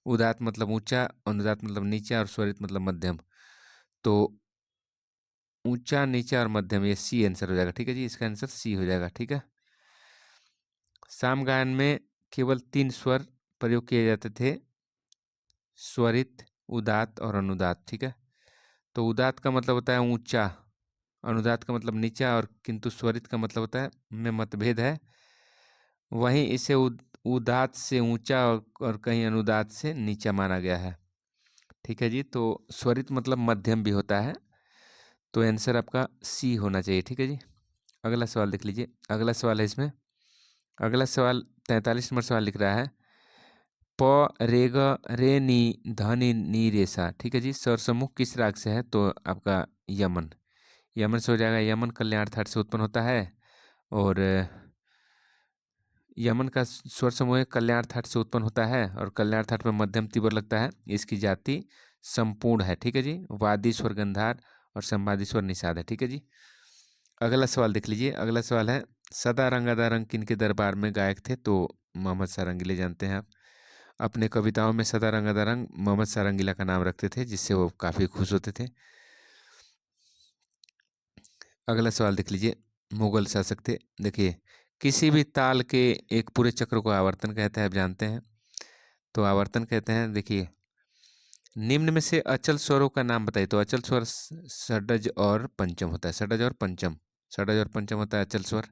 उदात मतलब ऊंचा, अनुदात मतलब नीचा और स्वरित मतलब मध्यम। तो ऊंचा, नीचा और मध्यम, ये सी आंसर हो जाएगा, ठीक है जी। इसका आंसर सी हो जाएगा, ठीक है। साम गायन में केवल 3 स्वर प्रयोग किए जाते थे, स्वरित, उदात और अनुदात, ठीक है। तो उदात का मतलब होता है ऊंचा, अनुदात का मतलब नीचा, और किंतु स्वरित का मतलब होता है में मतभेद है। वहीं इसे उदात से ऊंचा और कहीं अनुदात से नीचा माना गया है, ठीक है जी। तो स्वरित मतलब मध्यम भी होता है। तो आंसर आपका सी होना चाहिए, ठीक है जी। अगला सवाल देख लीजिए। अगला सवाल है इसमें, अगला सवाल 43 नंबर सवाल लिख रहा है, प रे ग रे नी ध नी नी रे सा, ठीक है जी। स्वर समूह किस राग से है? तो आपका यमन, यमन से हो जाएगा। यमन कल्याण थाट से उत्पन्न होता है और यमन का स्वर समूह कल्याण थाट से उत्पन्न होता है और कल्याण थाट में मध्यम तीव्र लगता है। इसकी जाति संपूर्ण है, ठीक है जी। वादी स्वर गंधार और संवादी स्वर निषाद है, ठीक है जी। अगला सवाल देख लीजिए। अगला सवाल है, सदा रंगादा रंग किनके दरबार में गायक थे? तो मोहम्मद सारंगीले, जानते हैं आप। अपने कविताओं में सदा रंगादा रंग मोहम्मद सारंगीला का नाम रखते थे, जिससे वो काफ़ी खुश होते थे। अगला सवाल देख लीजिए। मुगल शासक थे। देखिए, किसी भी ताल के एक पूरे चक्र को आवर्तन कहते हैं, आप जानते हैं। तो आवर्तन कहते हैं। देखिए, निम्न में से अचल स्वरों का नाम बताइए। तो अचल स्वर षडज और पंचम होता है। षडज और पंचम, षडज और पंचम होता है अचल स्वर।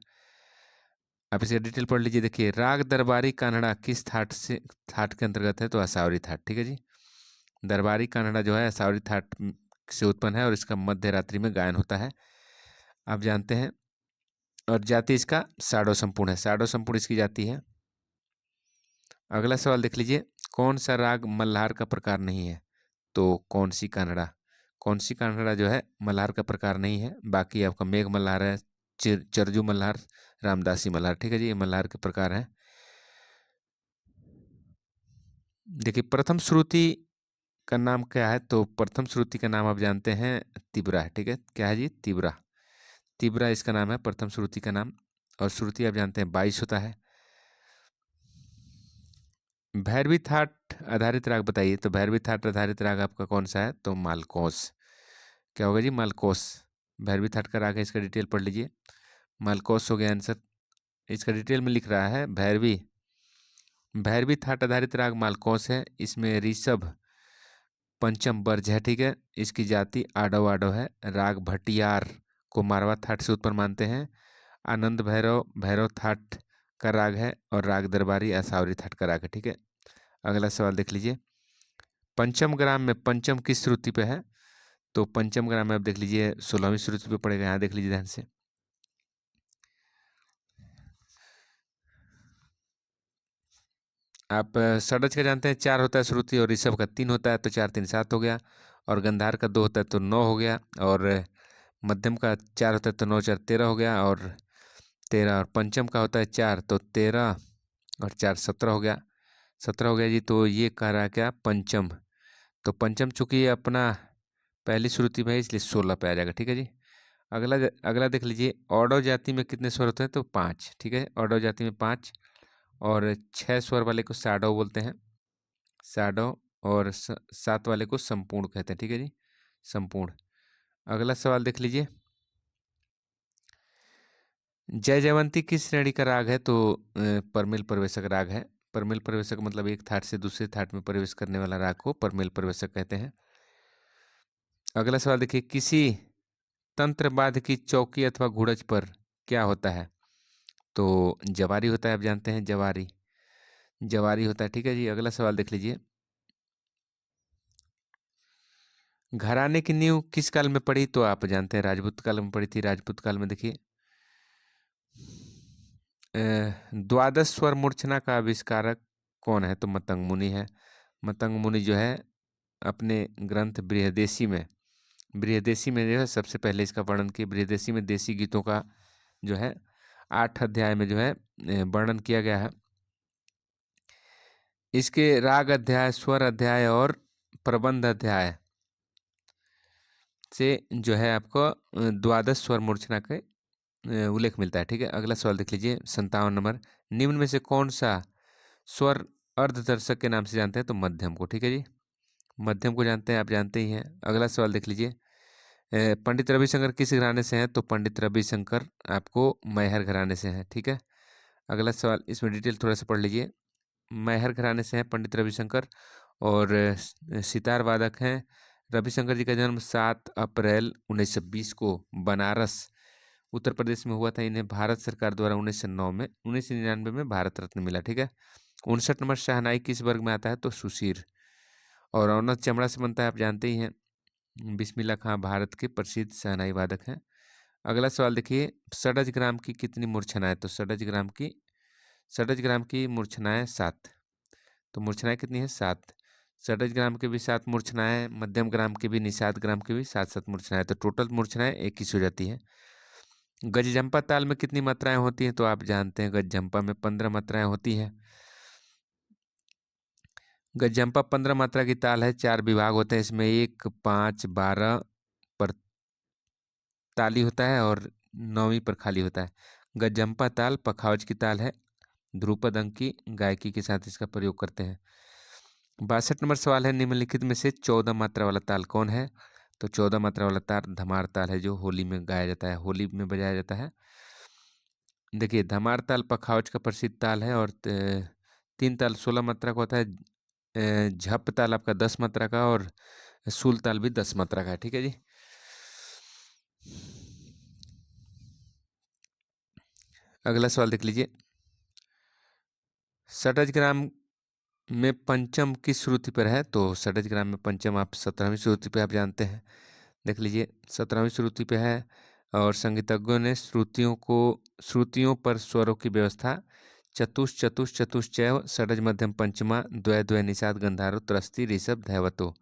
आप इसे डिटेल पढ़ लीजिए। देखिए, राग दरबारी कान्हड़ा किस थाट के अंतर्गत है? तो असावरी थाट, ठीक है जी। दरबारी कान्हड़ा जो है असावरी थाट से उत्पन्न है और इसका मध्य रात्रि में गायन होता है, आप जानते हैं। और जाति इसका साडो संपूर्ण है, साडो संपूर्ण इसकी जाति है। अगला सवाल देख लीजिए, कौन सा राग मल्हार का प्रकार नहीं है? तो कौन सी कान्हड़ा, कौन सी कान्हड़ा जो है मल्हार का प्रकार नहीं है। बाकी आपका मेघ मल्हार है, चरजू मल्हार, रामदासी मल्हार। ठीक है जी, ये मल्हार के प्रकार हैं। देखिए प्रथम श्रुति का नाम क्या है, तो प्रथम श्रुति का नाम आप जानते हैं तिबरा है। ठीक है, क्या है जी, तिबरा। तिबरा इसका नाम है, प्रथम श्रुति का नाम। और श्रुति आप जानते हैं 22 होता है। भैरवी थाट आधारित राग बताइए, तो भैरवी थाट आधारित राग आपका कौन सा है, तो मालकोस। क्या होगा जी, मालकोस। भैरवी थाट का राग है, इसका डिटेल पढ़ लीजिए। मालकोस हो गया आंसर। इसका डिटेल में लिख रहा है भैरवी। भैरवी थाट आधारित राग मालकोस है। इसमें ऋषभ पंचम वर्ज है। ठीक है, इसकी जाति आडव आडव है। राग भटियार को मारवा थाट से उत्पन्न मानते हैं। आनंद भैरव भैरव थाट का राग है। और राग दरबारी असावरी थाट का राग है। ठीक है, अगला सवाल देख लीजिए। पंचम ग्राम में पंचम किस श्रुति पे है, तो पंचम ग्राम में आप देख लीजिए 16वीं श्रुति पे पड़ेगा। यहाँ देख लीजिए ध्यान से। आप षडज का जानते हैं 4 होता है श्रुति, और ऋषभ का 3 होता है, तो 4 3 7 हो गया। और गंधार का 2 होता है तो 9 हो गया। और मध्यम का 4 होता है तो 9 4 13 हो गया। और 13, और पंचम का होता है 4 तो 13 और 4 17 हो गया। 17 हो गया जी। तो ये कह रहा है क्या, पंचम। तो पंचम चूंकि अपना पहली श्रुति में है, इसलिए 16 पे आ जाएगा। ठीक है जी। अगला अगला देख लीजिए। ऑडव जाति में कितने स्वर होते हैं, तो 5। ठीक है, ऑडव जाति में 5। और 6 स्वर वाले को साडव बोलते हैं, साडव। और 7 वाले को संपूर्ण कहते हैं। ठीक है जी, संपूर्ण। अगला सवाल देख लीजिए। जय जयवंती किस श्रेणी का राग है, तो परमिल प्रवेशक राग है। परमिल प्रवेशक मतलब एक थाट से दूसरे थाट में प्रवेश करने वाला राग को परमिल प्रवेशक कहते हैं। अगला सवाल देखिए। किसी तंत्रवाद्य की चौकी अथवा घुड़च पर क्या होता है, तो जवारी होता है। आप जानते हैं जवारी, जवारी होता है। ठीक है जी। अगला सवाल देख लीजिए। घराने की नींव किस काल में पड़ी, तो आप जानते हैं राजपूत काल में पड़ी थी। राजपूत काल में देखिए द्वादश स्वर मूर्छना का आविष्कारक कौन है, तो मतंग मुनि है। मतंग मुनि जो है अपने ग्रंथ बृहदेशी में जो है सबसे पहले इसका वर्णन किया। बृहदेशी में देसी गीतों का जो है 8 अध्याय में जो है वर्णन किया गया है। इसके राग अध्याय, स्वर अध्याय और प्रबंध अध्याय से जो है आपको द्वादश स्वर मूर्छना के उल्लेख मिलता है। ठीक है, अगला सवाल देख लीजिए। 57 नंबर। निम्न में से कौन सा स्वर अर्धदर्शक के नाम से जानते हैं, तो मध्यम को। ठीक है जी, मध्यम को जानते हैं, आप जानते ही हैं। अगला सवाल देख लीजिए। पंडित रविशंकर किस घराने से हैं, तो पंडित रविशंकर आपको मैहर घराने से हैं। ठीक है, अगला सवाल, इसमें डिटेल थोड़ा सा पढ़ लीजिए। मैहर घराने से हैं पंडित रविशंकर। और सितार वादक हैं। रविशंकर जी का जन्म 7 अप्रैल 1920 को बनारस उत्तर प्रदेश में हुआ था। इन्हें भारत सरकार द्वारा 1999 में भारत रत्न मिला। ठीक है। 59 नंबर। शहनाई किस वर्ग में आता है, तो सुशीर। और औनत चमड़ा से बनता है, आप जानते ही हैं। बिस्मिल्लाह खां भारत के प्रसिद्ध शहनाई वादक हैं। अगला सवाल देखिए। षडज ग्राम की कितनी मूर्छनाएं, तो षडज ग्राम की मूर्छनाएं 7। तो मूर्छनाएं कितनी है, 7। षडज ग्राम के भी 7 मूर्छनाएं, मध्यम ग्राम के भी, निषाद ग्राम के भी 7 मूर्छनाएं, तो टोटल मूर्छनाएं 21 हो जाती है। गजझंपा ताल में कितनी मात्राएं होती हैं, तो आप जानते हैं गजझंपा में 15 मात्राएं होती हैं। गजझंपा 15 मात्रा की ताल है। 4 विभाग होते हैं इसमें, 1 5 12 पर ताली होता है और 9वीं पर खाली होता है। गजझंपा ताल पखावज की ताल है। ध्रुपद अंक की गायकी के साथ इसका प्रयोग करते हैं। 62 नंबर सवाल है। निम्नलिखित में से 14 मात्रा वाला ताल कौन है, तो 14 मात्रा वाला ताल धमार ताल है, जो होली में गाया जाता है, होली में बजाया जाता है। देखिए धमार ताल पखावज का प्रसिद्ध ताल है। और 3 ताल 16 मात्रा का होता है। झप ताल आपका 10 मात्रा का, और सूल ताल भी 10 मात्रा का है। ठीक है जी। अगला सवाल देख लीजिए। षडज ग्राम में पंचम किस श्रुति पर है, तो षडज ग्राम में पंचम आप 17वीं श्रुति पे आप जानते हैं। देख लीजिए 17वीं श्रुति पे है। और संगीतज्ञों ने श्रुतियों पर स्वरों की व्यवस्था चतुष चतुष चतुश्चैव षडज मध्यम पंचमा द्वय द्वय निषाद गंधारो त्रस्ती ऋषभ धैवतो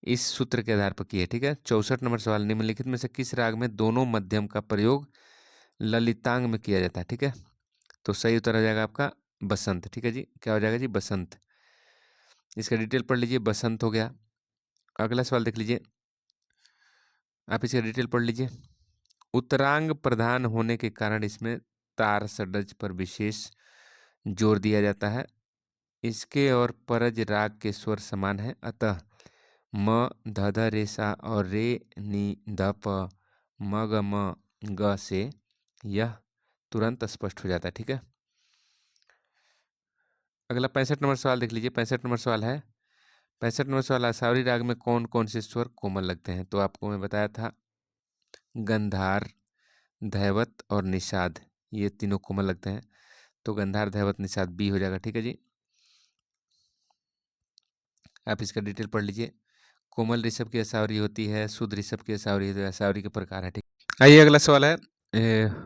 इस सूत्र के आधार पर की है। ठीक है। 64 नंबर सवाल। निम्नलिखित में से किस राग में दोनों मध्यम का प्रयोग ललितांग में किया जाता है, ठीक है। तो सही उत्तर हो जाएगा आपका बसंत, ठीक है जी। क्या हो जाएगा जी? बसंत। इसका डिटेल पढ़ लीजिए, बसंत हो गया। अगला सवाल देख लीजिए, आप इसका डिटेल पढ़ लीजिए। उत्तरांग प्रधान होने के कारण इसमें तार षड्ज पर विशेष जोर दिया जाता है। इसके और परज राग के स्वर समान है, अतः म ध ध रे सा और रे नी ध प म ग म ग से यह तुरंत स्पष्ट हो जाता है, ठीक है। अगला 65 नंबर सवाल देख लीजिए। 65 नंबर सवाल है, 65 नंबर सवाल, आसावरी राग में कौन कौन से स्वर कोमल लगते हैं? तो आपको मैं बताया था, गंधार, धैवत और निषाद, ये तीनों कोमल लगते हैं। तो गंधार, धैवत, निषाद बी हो जाएगा, ठीक है जी। आप इसका डिटेल पढ़ लीजिए। कोमल ऋषभ की आसावरी होती है, शुद्ध ऋषभ की आसावरी होती है, आसावरी के प्रकार है, ठीक। आइए अगला सवाल है,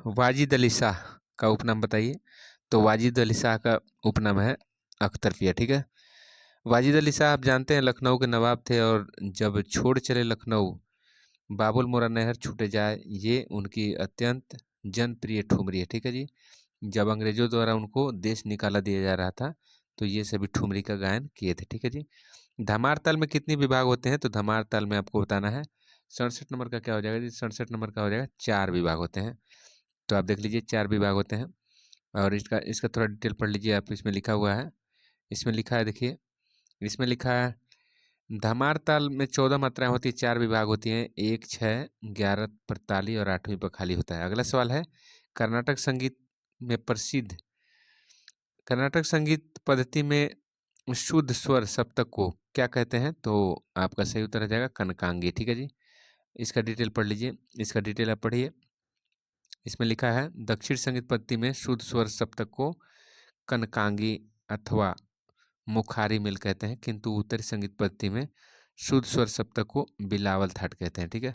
वाजिद अली शाह का उपनाम बताइए। तो वाजिद अली शाह का उपनाम है अख्तरपिया, ठीक है। वाजिद अली शाह आप जानते हैं लखनऊ के नवाब थे, और जब छोड़ चले लखनऊ, बाबुल मोरा नहर छूटे जाए, ये उनकी अत्यंत जनप्रिय ठुमरी है, ठीक है जी। जब अंग्रेजों द्वारा उनको देश निकाला दिया जा रहा था, तो ये सभी ठुमरी का गायन किए थे, ठीक है जी। धमार ताल में कितने विभाग होते हैं? तो धमार ताल में आपको बताना है 67 नंबर का क्या हो जाएगा जी? 67 नंबर का हो जाएगा 4 विभाग होते हैं। तो आप देख लीजिए 4 विभाग होते हैं। और इसका इसका थोड़ा डिटेल पढ़ लीजिए आप। इसमें लिखा हुआ है, इसमें लिखा है, देखिए इसमें लिखा है, धमार ताल में 14 मात्राएं होती है, 4 विभाग होती हैं, 1, 6, 11 पर ताली और 8वीं पर खाली होता है। अगला सवाल है, कर्नाटक संगीत में प्रसिद्ध, कर्नाटक संगीत पद्धति में शुद्ध स्वर सप्तक को क्या कहते हैं? तो आपका सही उत्तर हो जाएगा कनकांगी, ठीक है जी। इसका डिटेल पढ़ लीजिए, इसका डिटेल आप पढ़िए। इसमें लिखा है, दक्षिण संगीत पद्धति में शुद्ध स्वर सप्तक को कनकांगी अथवा मुखारी मिल कहते हैं, किंतु उत्तरी संगीत पद्धति में शुद्ध स्वर सप्तक को बिलावल थाट कहते हैं, ठीक है।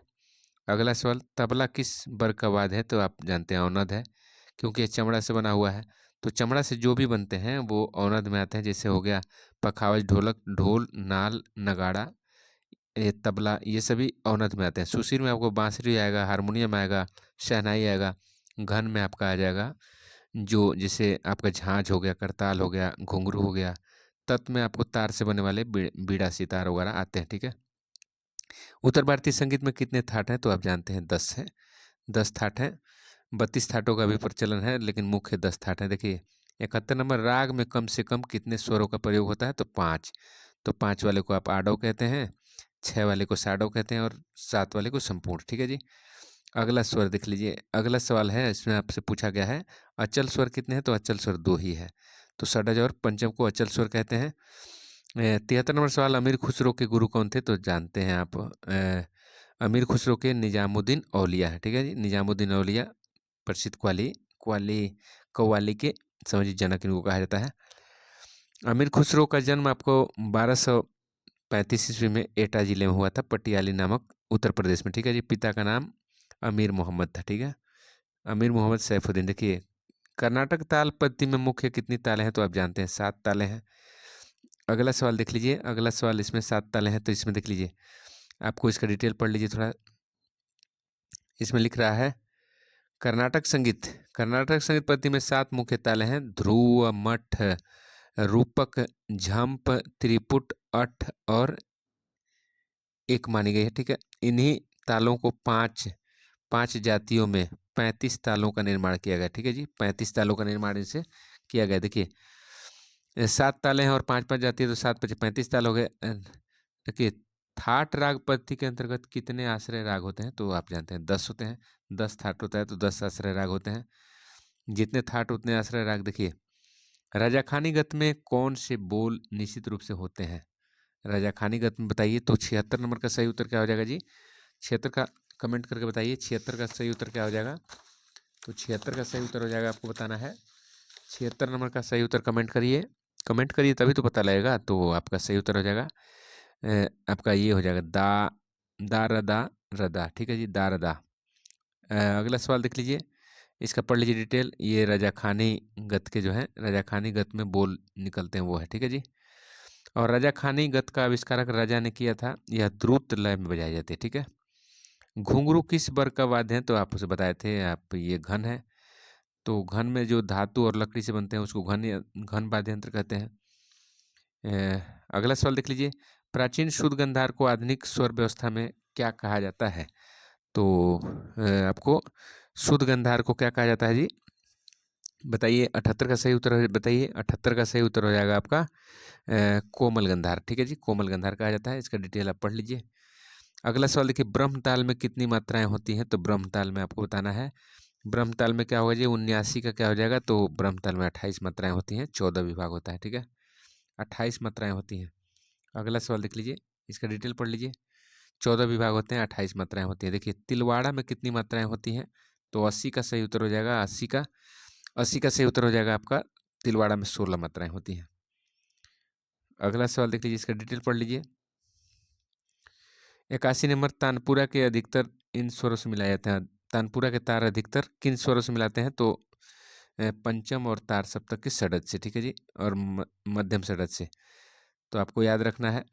अगला सवाल, तबला किस वर्ग का वाद्य है? तो आप जानते हैं औनद है, क्योंकि ये चमड़ा से बना हुआ है। तो चमड़ा से जो भी बनते हैं वो औनद में आते हैं, जैसे हो गया पखावज, ढोलक, ढोल, नाल, नगाड़ा, ये तबला, ये सभी औनद में आते हैं। सुशील में आपको बांसुरी आएगा, हारमोनियम आएगा, शहनाई आएगा। घन में आपका आ जाएगा जो जैसे आपका झांझ हो गया, करताल हो गया, घुंघरू हो गया। तत् में आपको तार से बने वाले बीड़ा, सितार वगैरह आते हैं, ठीक है। उत्तर भारतीय संगीत में कितने थाट हैं? तो आप जानते हैं 10 है, 10 थाट हैं। 32 थाटों का भी प्रचलन है, लेकिन मुख्य 10 थाट हैं। देखिए 71 नंबर, राग में कम से कम कितने स्वरों का प्रयोग होता है? तो 5। तो 5 वाले को आप आडव कहते हैं, 6 वाले को साडव कहते हैं, और 7 वाले को संपूर्ण, ठीक है जी। अगला स्वर देख लीजिए। अगला सवाल है, इसमें आपसे पूछा गया है अचल स्वर कितने हैं? तो अचल स्वर 2 ही है। तो षडज और पंचम को अचल स्वर कहते हैं। 73 नंबर सवाल, अमीर खुसरो के गुरु कौन थे? तो जानते हैं आप, अमीर खुसरो के निजामुद्दीन औलिया है, ठीक है जी। निजामुद्दीन औलिया प्रसिद्ध कव्वाली के समझिए जनक इनको कहा जाता है। अमीर खुसरो का जन्म आपको 1235 ईस्वी में एटा जिले में हुआ था, पटियाली नामक उत्तर प्रदेश में, ठीक है जी। पिता का नाम अमीर मोहम्मद था, ठीक है, अमीर मोहम्मद सैफुद्दीन। देखिए कर्नाटक ताल पद्धति में मुख्य कितनी तालें हैं? तो आप जानते हैं 7 तालें हैं। अगला सवाल देख लीजिए। अगला सवाल, इसमें 7 तालें हैं, तो इसमें देख लीजिए, आपको इसका डिटेल पढ़ लीजिए थोड़ा। इसमें लिख रहा है, कर्नाटक संगीत पद्धति में 7 मुख्य तालें हैं, ध्रुव, मठ, रूपक, झंप, त्रिपुट, अठ और एक मानी गई है, ठीक है। इन्हीं तालों को पांच जातियों में 35 तालों का निर्माण किया गया, ठीक है जी। 35 तालों का निर्माण इनसे किया गया। देखिए 7 ताले हैं और 5-5 जाति है, तो 7-5 ताल हो गए। देखिए थाट राग पद्धति के अंतर्गत कितने आश्रय राग होते हैं? तो आप जानते हैं 10 होते हैं। 10 थाट होता है तो 10 आश्रय राग होते हैं। जितने थाट उतने आश्रय राग। देखिए राजाखानी गत में कौन से बोल निश्चित रूप से होते हैं? राजाखानी गत में बताइए। तो 76 नंबर का सही उत्तर क्या हो जाएगा जी? 76 का कमेंट करके बताइए, 76 का सही उत्तर क्या हो जाएगा? तो 76 का सही उत्तर हो जाएगा, आपको बताना है 76 नंबर का सही उत्तर। कमेंट करिए तभी तो पता लगेगा। तो आपका सही उत्तर हो जाएगा, आपका ये हो जाएगा दा रदा रदा, ठीक है जी, दा रदा। अगला सवाल देख लीजिए, इसका पढ़ लीजिए डिटेल। ये राजाखानी गत के जो है, राजाखानी गत में बोल निकलते हैं वो है, ठीक है जी। और राजाखानी गत का आविष्कारक राजा ने किया था। यह द्रुत लय में बजाई जाती है, ठीक है। घुंघरू किस वर्ग का वाद्य है? तो आप उसे बताए थे आप, ये घन है। तो घन में जो धातु और लकड़ी से बनते हैं उसको घन वाद्य यंत्र कहते हैं। अगला सवाल देख लीजिए, प्राचीन शुद्ध गंधार को आधुनिक स्वर व्यवस्था में क्या कहा जाता है? तो आपको शुद्ध गंधार को क्या कहा जाता है जी? बताइए, 78 का सही उत्तर बताइए। 78 का सही उत्तर हो जाएगा आपका कोमल गंधार। ठीक है जी, कोमल गंधार कहा जाता है। इसका डिटेल आप पढ़ लीजिए। अगला सवाल देखिए, ब्रह्म ताल में कितनी मात्राएं होती हैं? तो ब्रह्म ताल में आपको बताना है। ब्रह्म ताल में क्या होगा जी? 79 का क्या हो जाएगा? तो ब्रह्म ताल में 28 मात्राएं होती हैं, 14 विभाग होता है। ठीक है, 28 मात्राएं होती हैं। अगला सवाल देख लीजिए, इसका डिटेल पढ़ लीजिए। 14 विभाग होते हैं, 28 मात्राएं होती हैं। देखिए, तिलवाड़ा में कितनी मात्राएं होती हैं? तो 80 का सही उत्तर हो जाएगा। 80 का सही उत्तर हो जाएगा आपका। तिलवाड़ा में 16 मात्राएं होती हैं। अगला सवाल देख लीजिए, इसका डिटेल पढ़ लीजिए। 81 नंबर, तानपुरा के अधिकतर इन स्वरों से मिलाए जाते हैं। तानपुरा के तार अधिकतर किन स्वरों से मिलाते हैं? तो पंचम और तार सप्तक के षडज से। ठीक है जी, और मध्यम षडज से। तो आपको याद रखना है,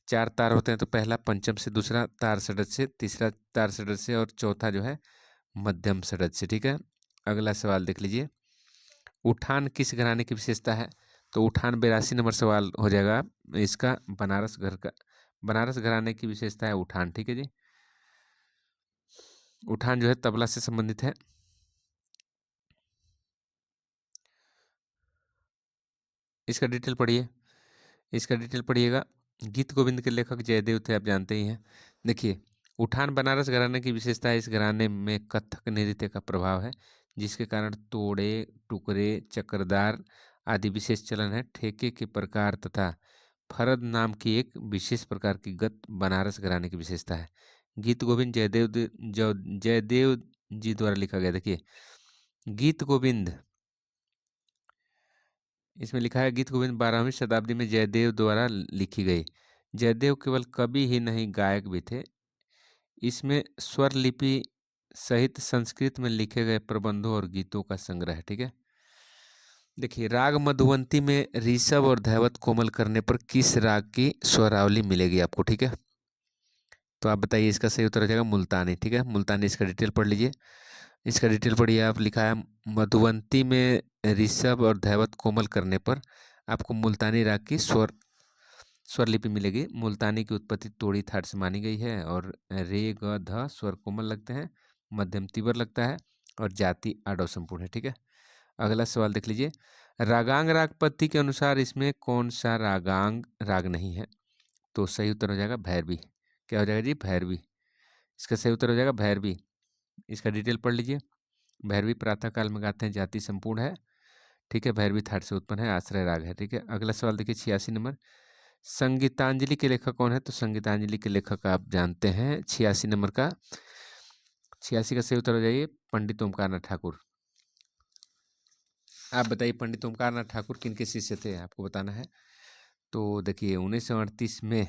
4 तार होते हैं, तो पहला पंचम से, दूसरा तार षडज से, तीसरा तार षडज से, और चौथा जो है मध्यम षडज से। ठीक है, अगला सवाल देख लीजिए, उठान किस घराने की विशेषता है? तो उठान 82 नंबर सवाल हो जाएगा इसका। बनारस घराने की विशेषता है उठान। ठीक है जी, उठान जो है तबला से संबंधित है। इसका डिटेल पढ़िए, इसका डिटेल पढ़िएगा। गीत गोविंद के लेखक जयदेव थे, आप जानते ही हैं। देखिए, उठान बनारस घराने की विशेषता है, इस घराने में कथक नृत्य का प्रभाव है, जिसके कारण तोड़े, टुकड़े, चक्रदार आदि विशेष चलन है। ठेके के प्रकार तथा फरद नाम की एक विशेष प्रकार की गत बनारस घराने की विशेषता है। गीत गोविंद जयदेव जी द्वारा लिखा गया। देखिए, गीत गोविंद, इसमें लिखा है गीत गोविंद 12वीं शताब्दी में जयदेव द्वारा लिखी गई। जयदेव केवल कवि ही नहीं, गायक भी थे। इसमें स्वर लिपि सहित संस्कृत में लिखे गए प्रबंधों और गीतों का संग्रह है। ठीक है, देखिए, राग मधुवंती में ऋषभ और धैवत कोमल करने पर किस राग की स्वरावली मिलेगी आपको? ठीक है, तो आप बताइए, इसका सही उत्तर हो जाएगा मुल्तानी। ठीक है, मुल्तानी। इसका डिटेल पढ़ लीजिए, इसका डिटेल पढ़िए। आप, लिखा है मधुवंती में ऋषभ और धैवत कोमल करने पर आपको मुल्तानी राग की स्वरलिपि मिलेगी। मुल्तानी की उत्पत्ति तोड़ी थाट से मानी गई है, और रे ग ध स्वर कोमल लगते हैं, मध्यम तीव्र लगता है, और जाति आडव संपूर्ण है। ठीक है, अगला सवाल देख लीजिए, रागांग राग पद्धति के अनुसार इसमें कौन सा रागांग राग नहीं है? तो सही उत्तर हो जाएगा भैरवी। क्या हो जाएगा जी? भैरवी। इसका सही उत्तर हो जाएगा भैरवी। इसका डिटेल पढ़ लीजिए। भैरवी प्रातः काल में गाते हैं, जाति संपूर्ण है। ठीक है, भैरवी थाट से उत्पन्न है, आश्रय राग है। ठीक है, अगला सवाल देखिए, 86 नंबर, संगीतांजलि के लेखक कौन है? तो संगीतांजलि के लेखक आप जानते हैं, 86 नंबर का। 86 का सही उत्तर हो जाइए पंडित ओमकारनाथ ठाकुर। आप बताइए, पंडित ओमकारनाथ ठाकुर किनके शिष्य थे? आपको बताना है। तो देखिए, 1938 में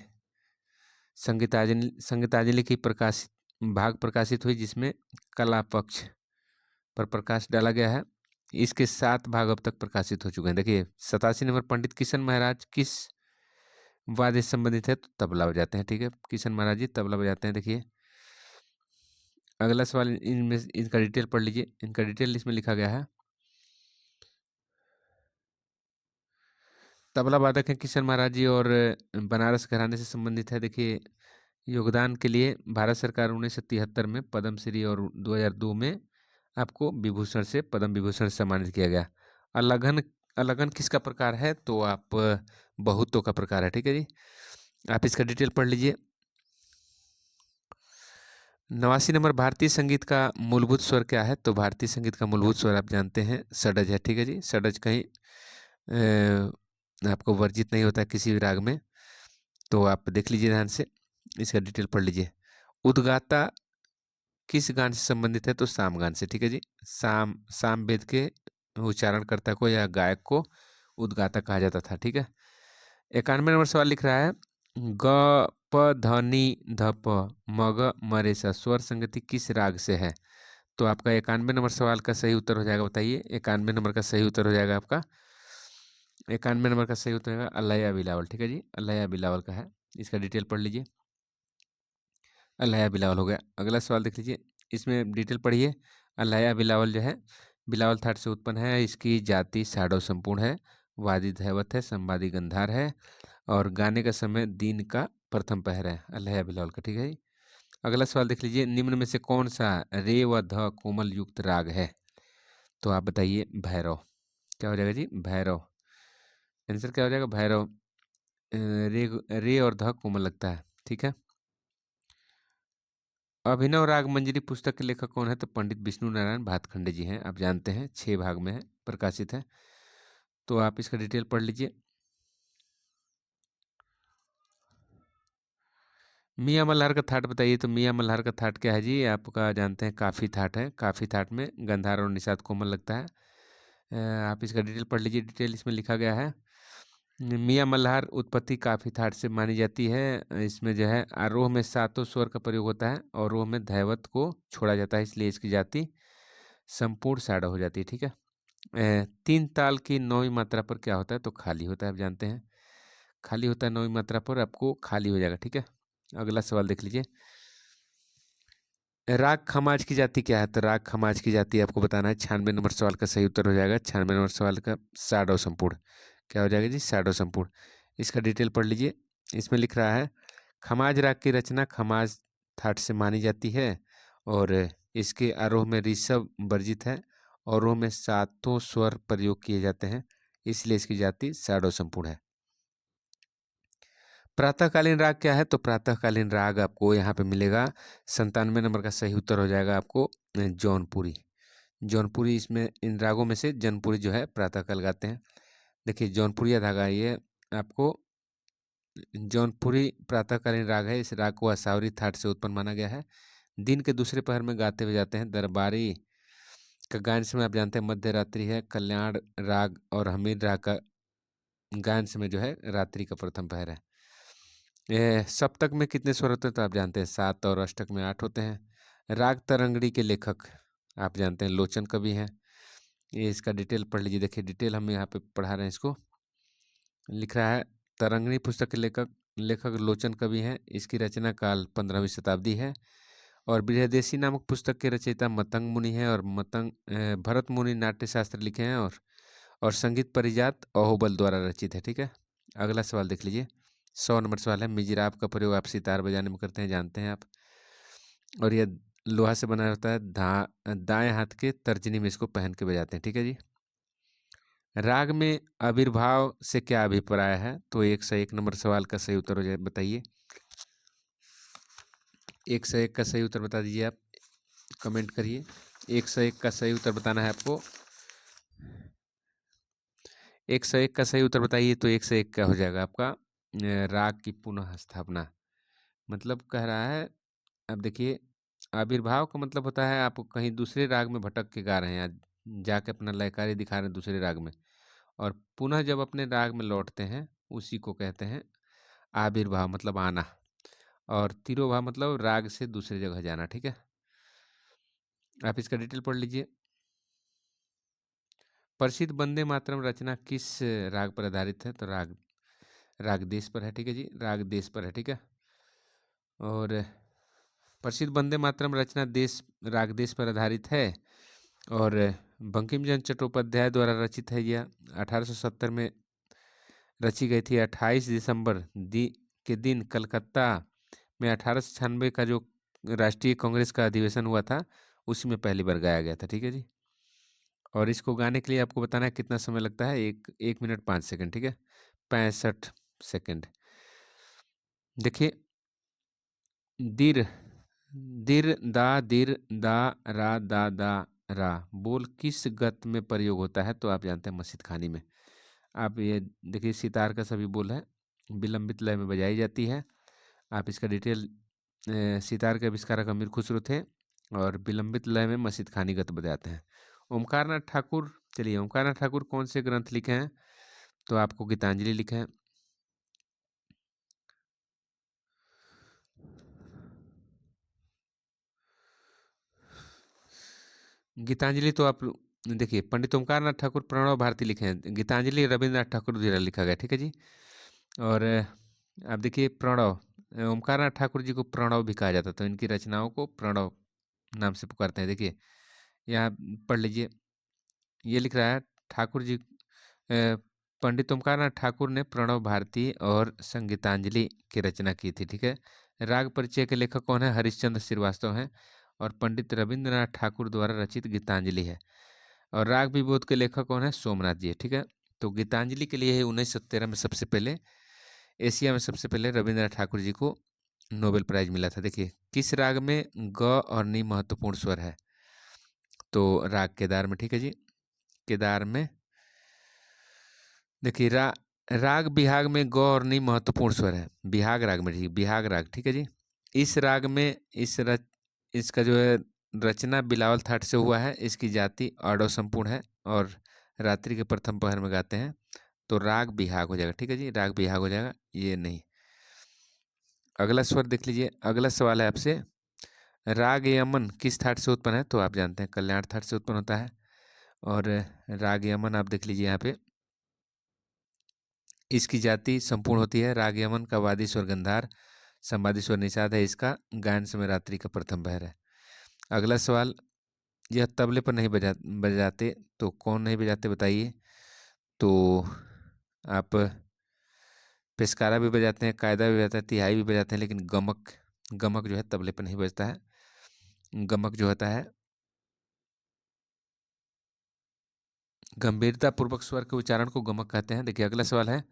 संगीतांजलि की प्रकाशित हुई, जिसमें कला पक्ष पर प्रकाश डाला गया है। इसके 7 भाग अब तक प्रकाशित हो चुके हैं। देखिए, 87 नंबर, पंडित किशन महाराज किस वाद्य से संबंधित है? तो तबला बजाते हैं। ठीक है, किशन महाराज जी तबला बजाते हैं। देखिए, अगला सवाल, इनमें इनका डिटेल पढ़ लीजिए। इनका डिटेल इसमें लिखा गया है। तबला वादक हैं किशन महाराज जी, और बनारस घराने से संबंधित है। देखिए, योगदान के लिए भारत सरकार 1973 में पद्मश्री और 2002 में आपको विभूषण से, पद्म विभूषण से सम्मानित किया गया। अलगन, अलगन किसका प्रकार है? तो आप, बहुतों का प्रकार है। ठीक है जी, आप इसका डिटेल पढ़ लीजिए। 89 नंबर, भारतीय संगीत का मूलभूत स्वर क्या है? तो भारतीय संगीत का मूलभूत स्वर आप जानते हैं षडज है। ठीक है जी, षडज कहीं आपको वर्जित नहीं होता किसी भी राग में। तो आप देख लीजिए ध्यान से, इसका डिटेल पढ़ लीजिए। उद्गाता किस गान से संबंधित है? तो साम गान से। ठीक है जी, साम वेद के उच्चारणकर्ता को या गायक को उद्गाता कहा जाता था। ठीक है, 91 नंबर सवाल लिख रहा है, ग प ध नि ध प म ग म रे सा स्वर संगति किस राग से है? तो आपका 91 नंबर सवाल का सही उत्तर हो जाएगा। बताइए, 91 नंबर का सही उत्तर हो जाएगा आपका। 91 नंबर का सही उत्तर होगा अलैया बिलावल। ठीक है जी, अलैया बिलावल का है। इसका डिटेल पढ़ लीजिए। अल्लाया बिलावल हो गया। अगला सवाल देख लीजिए, इसमें डिटेल पढ़िए। अल्लाया बिलावल जो है, बिलावल थाट से उत्पन्न है। इसकी जाति साडो संपूर्ण है, वादी धैवत है, संवादी गंधार है, और गाने का समय दिन का प्रथम पहर है। अल्लाया बिलावल का, ठीक है जी। अगला सवाल देख लीजिए, निम्न में से कौन सा रे व ध कोमल युक्त राग है? तो आप बताइए। भैरव। क्या हो जाएगा जी? भैरव। आंसर क्या हो जाएगा? भैरव। रे रे और ध कोमल लगता है, ठीक है। अभिनव राग मंजरी पुस्तक के लेखक कौन है? तो पंडित विष्णु नारायण भातखंडे जी हैं, आप जानते हैं, 6 भाग में है, प्रकाशित है। तो आप इसका डिटेल पढ़ लीजिए। मियाँ मल्हार का थाट बताइए। तो मियाँ मल्हार का थाट क्या है जी? आपका जानते हैं, काफ़ी थाट है। काफ़ी थाट में गंधार और निषाद कोमल लगता है। आप इसका डिटेल पढ़ लीजिए। डिटेल इसमें लिखा गया है। मियाँ मल्हार उत्पत्ति काफ़ी थाट से मानी जाती है। इसमें जो है आरोह में 7 स्वर का प्रयोग होता है और अवरोह में धैवत को छोड़ा जाता है, इसलिए इसकी जाति संपूर्ण साड़ा हो जाती है, ठीक है। 3 ताल की 9वीं मात्रा पर क्या होता है? तो खाली होता है, आप जानते हैं। खाली होता है 9वीं मात्रा पर, आपको खाली हो जाएगा, ठीक है। अगला सवाल देख लीजिए, राग खमाज की जाति क्या है? तो राग खमाज की जाति आपको बताना है। 96 नंबर सवाल का सही उत्तर हो जाएगा। 96 नंबर सवाल का साडव संपूर्ण। क्या हो जाएगा जी? साडव संपूर्ण। इसका डिटेल पढ़ लीजिए। इसमें लिख रहा है, खमाज राग की रचना खमाज थाट से मानी जाती है और इसके आरोह में ऋषभ वर्जित है और आरोह में 7 स्वर प्रयोग किए जाते हैं, इसलिए इसकी जाति साडव संपूर्ण है। प्रातःकालीन राग क्या है? तो प्रातःकालीन राग आपको यहाँ पे मिलेगा। 97 नंबर का सही उत्तर हो जाएगा आपको जौनपुरी। जौनपुरी, इसमें इन रागों में से जौनपुरी जो है प्रातःकाल गाते हैं। देखिए, जौनपुरिया धागा, ये आपको जौनपुरी प्रातःकालीन राग है। इस राग को असावरी थाट से उत्पन्न माना गया है। दिन के दूसरे पहर में गाते हुए जाते हैं। दरबारी का गायन समय आप जानते हैं मध्य रात्रि है। कल्याण राग और हमीर राग का गायन समय जो है रात्रि का प्रथम पहर है। सप्तक में कितने स्वर होते हैं? तो आप जानते हैं 7 और अष्टक में 8 होते हैं। राग तरंगड़ी के लेखक आप जानते हैं लोचन कवि हैं। ये इसका डिटेल पढ़ लीजिए। देखिए, डिटेल हम यहाँ पे पढ़ा रहे हैं। इसको लिख रहा है, तरंगणी पुस्तक के लेखक लेखक लोचन कवि हैं। इसकी रचना काल 15वीं शताब्दी है और बृहदेशी नामक पुस्तक के रचयिता मतंग मुनि हैं और भरत मुनि नाट्य शास्त्र लिखे हैं और संगीत परिजात अहोबल द्वारा रचित है, ठीक है। अगला सवाल देख लीजिए। 100 नंबर सवाल है, मिजराब का प्रयोग आप सितार बजाने में करते हैं, जानते हैं आप, और यह लोहा से बना होता है। दाएं हाथ के तर्जनी में इसको पहन के बजाते हैं, ठीक है जी। राग में आविर्भाव से क्या अभिप्राय है? तो 101 नंबर सवाल का सही उत्तर हो जाए, बताइए। 101 का सही उत्तर बता दीजिए, आप कमेंट करिए। 101 का सही उत्तर बताना है आपको। 101 का सही उत्तर बताइए। तो 101 का हो जाएगा आपका राग की पुनः स्थापना। मतलब कह रहा है, अब देखिए, आविर्भाव का मतलब होता है आप कहीं दूसरे राग में भटक के गा रहे हैं या जाके अपना लयकारी दिखा रहे हैं दूसरे राग में, और पुनः जब अपने राग में लौटते हैं उसी को कहते हैं आविर्भाव, मतलब आना। और तिरोभाव मतलब राग से दूसरी जगह जाना, ठीक है। आप इसका डिटेल पढ़ लीजिए। प्रसिद्ध वंदे मातरम रचना किस राग पर आधारित है? तो राग देश पर है, ठीक है जी। राग देश पर है, ठीक है। और प्रसिद्ध वंदे मातरम रचना राग देश पर आधारित है और बंकिम चंद्र चट्टोपाध्याय द्वारा रचित है। यह 1870 में रची गई थी। 28 दिसंबर के दिन कलकत्ता में 1896 का जो राष्ट्रीय कांग्रेस का अधिवेशन हुआ था, उसी में पहली बार गाया गया था, ठीक है जी। और इसको गाने के लिए आपको बताना है कितना समय लगता है। 1 मिनट 5 सेकंड, ठीक है। 65 सेकंड। देखिए, दिर दिर दा दा रा बोल किस गत में प्रयोग होता है? तो आप जानते हैं मस्जिद खानी में। आप ये देखिए, सितार का सभी बोल है विलंबित लय में बजाई जाती है। आप इसका डिटेल, सितार के आविष्कारक अमीर खुसरो थे और विलंबित लय में मस्जिद खानी गत बजाते हैं। ओमकारनाथ ठाकुर, चलिए, ओमकारनाथ ठाकुर कौन से ग्रंथ लिखे हैं? तो आपको गीतांजलि लिखे हैं। गीतांजलि तो आप देखिए, पंडित ओमकारनाथ ठाकुर प्रणव भारती लिखे हैं। गीतांजलि रविन्द्रनाथ ठाकुर द्वारा लिखा गया, ठीक है जी। और आप देखिए, प्रणव ओमकारनाथ ठाकुर जी को प्रणव भी कहा जाता, तो इनकी रचनाओं को प्रणव नाम से पुकारते हैं। देखिए यहाँ पढ़ लीजिए, ये लिख रहा है ठाकुर जी पंडित ओमकारनाथ ठाकुर ने प्रणव भारती और संगीतांजलि की रचना की थी। ठीक है। राग परिचय के लेखक कौन है? हरिश्चंद्र श्रीवास्तव हैं। और पंडित रविंद्रनाथ ठाकुर द्वारा रचित गीतांजलि है। और राग विबोध के लेखक कौन है? सोमनाथ जी है। ठीक है। तो गीतांजलि के लिए 1913 में सबसे पहले एशिया में सबसे पहले रविंद्रनाथ ठाकुर जी को नोबेल प्राइज मिला था। देखिए किस राग में ग और नी महत्वपूर्ण स्वर है? तो राग केदार में। ठीक है जी। केदार में देखिए राग बिहाग में ग और नी महत्वपूर्ण स्वर है। बिहाग राग में, ठीक, बिहाग राग। ठीक है जी। इस राग में इसका जो है रचना बिलावल थाट से हुआ है। इसकी जाति आडव संपूर्ण है और रात्रि के प्रथम पहर में गाते हैं। तो राग बिहाग हो जाएगा। ठीक है जी, राग बिहाग हो जाएगा, ये नहीं। अगला स्वर देख लीजिए। अगला सवाल है आपसे, राग यमन किस थाट से उत्पन्न है? तो आप जानते हैं कल्याण थाट से उत्पन्न होता है। और राग यमन आप देख लीजिए यहाँ पे, इसकी जाति संपूर्ण होती है। राग यमन का वादी स्वर गंधार, संवादी स्वर निषाद है। इसका गायन समय रात्रि का प्रथम पहर है। अगला सवाल, यह तबले पर नहीं बजाते, तो कौन नहीं बजाते बताइए? तो आप पेशकारा भी बजाते हैं, कायदा भी बजाते हैं, तिहाई भी बजाते हैं, लेकिन गमक गमक जो है तबले पर नहीं बजता है। गमक जो होता है, गंभीरता पूर्वक स्वर के उच्चारण को गमक कहते हैं। देखिए अगला सवाल है,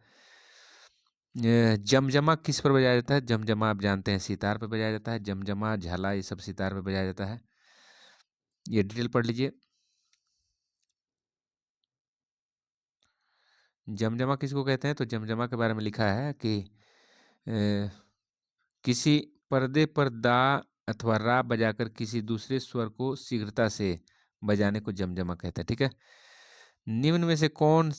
जमजमा किस पर बजाया जाता है? जमजमा आप जानते हैं सितार पर बजाया जाता है। जमजमा, झाला, ये सब सितार पर बजाया जाता है। ये डिटेल पढ़ लीजिए। जमजमा किसको कहते हैं? तो जमजमा के बारे में लिखा है कि किसी पर्दे पर दा अथवा रा बजाकर किसी दूसरे स्वर को शीघ्रता से बजाने को जमजमा कहते हैं। ठीक है। निम्न में से कौन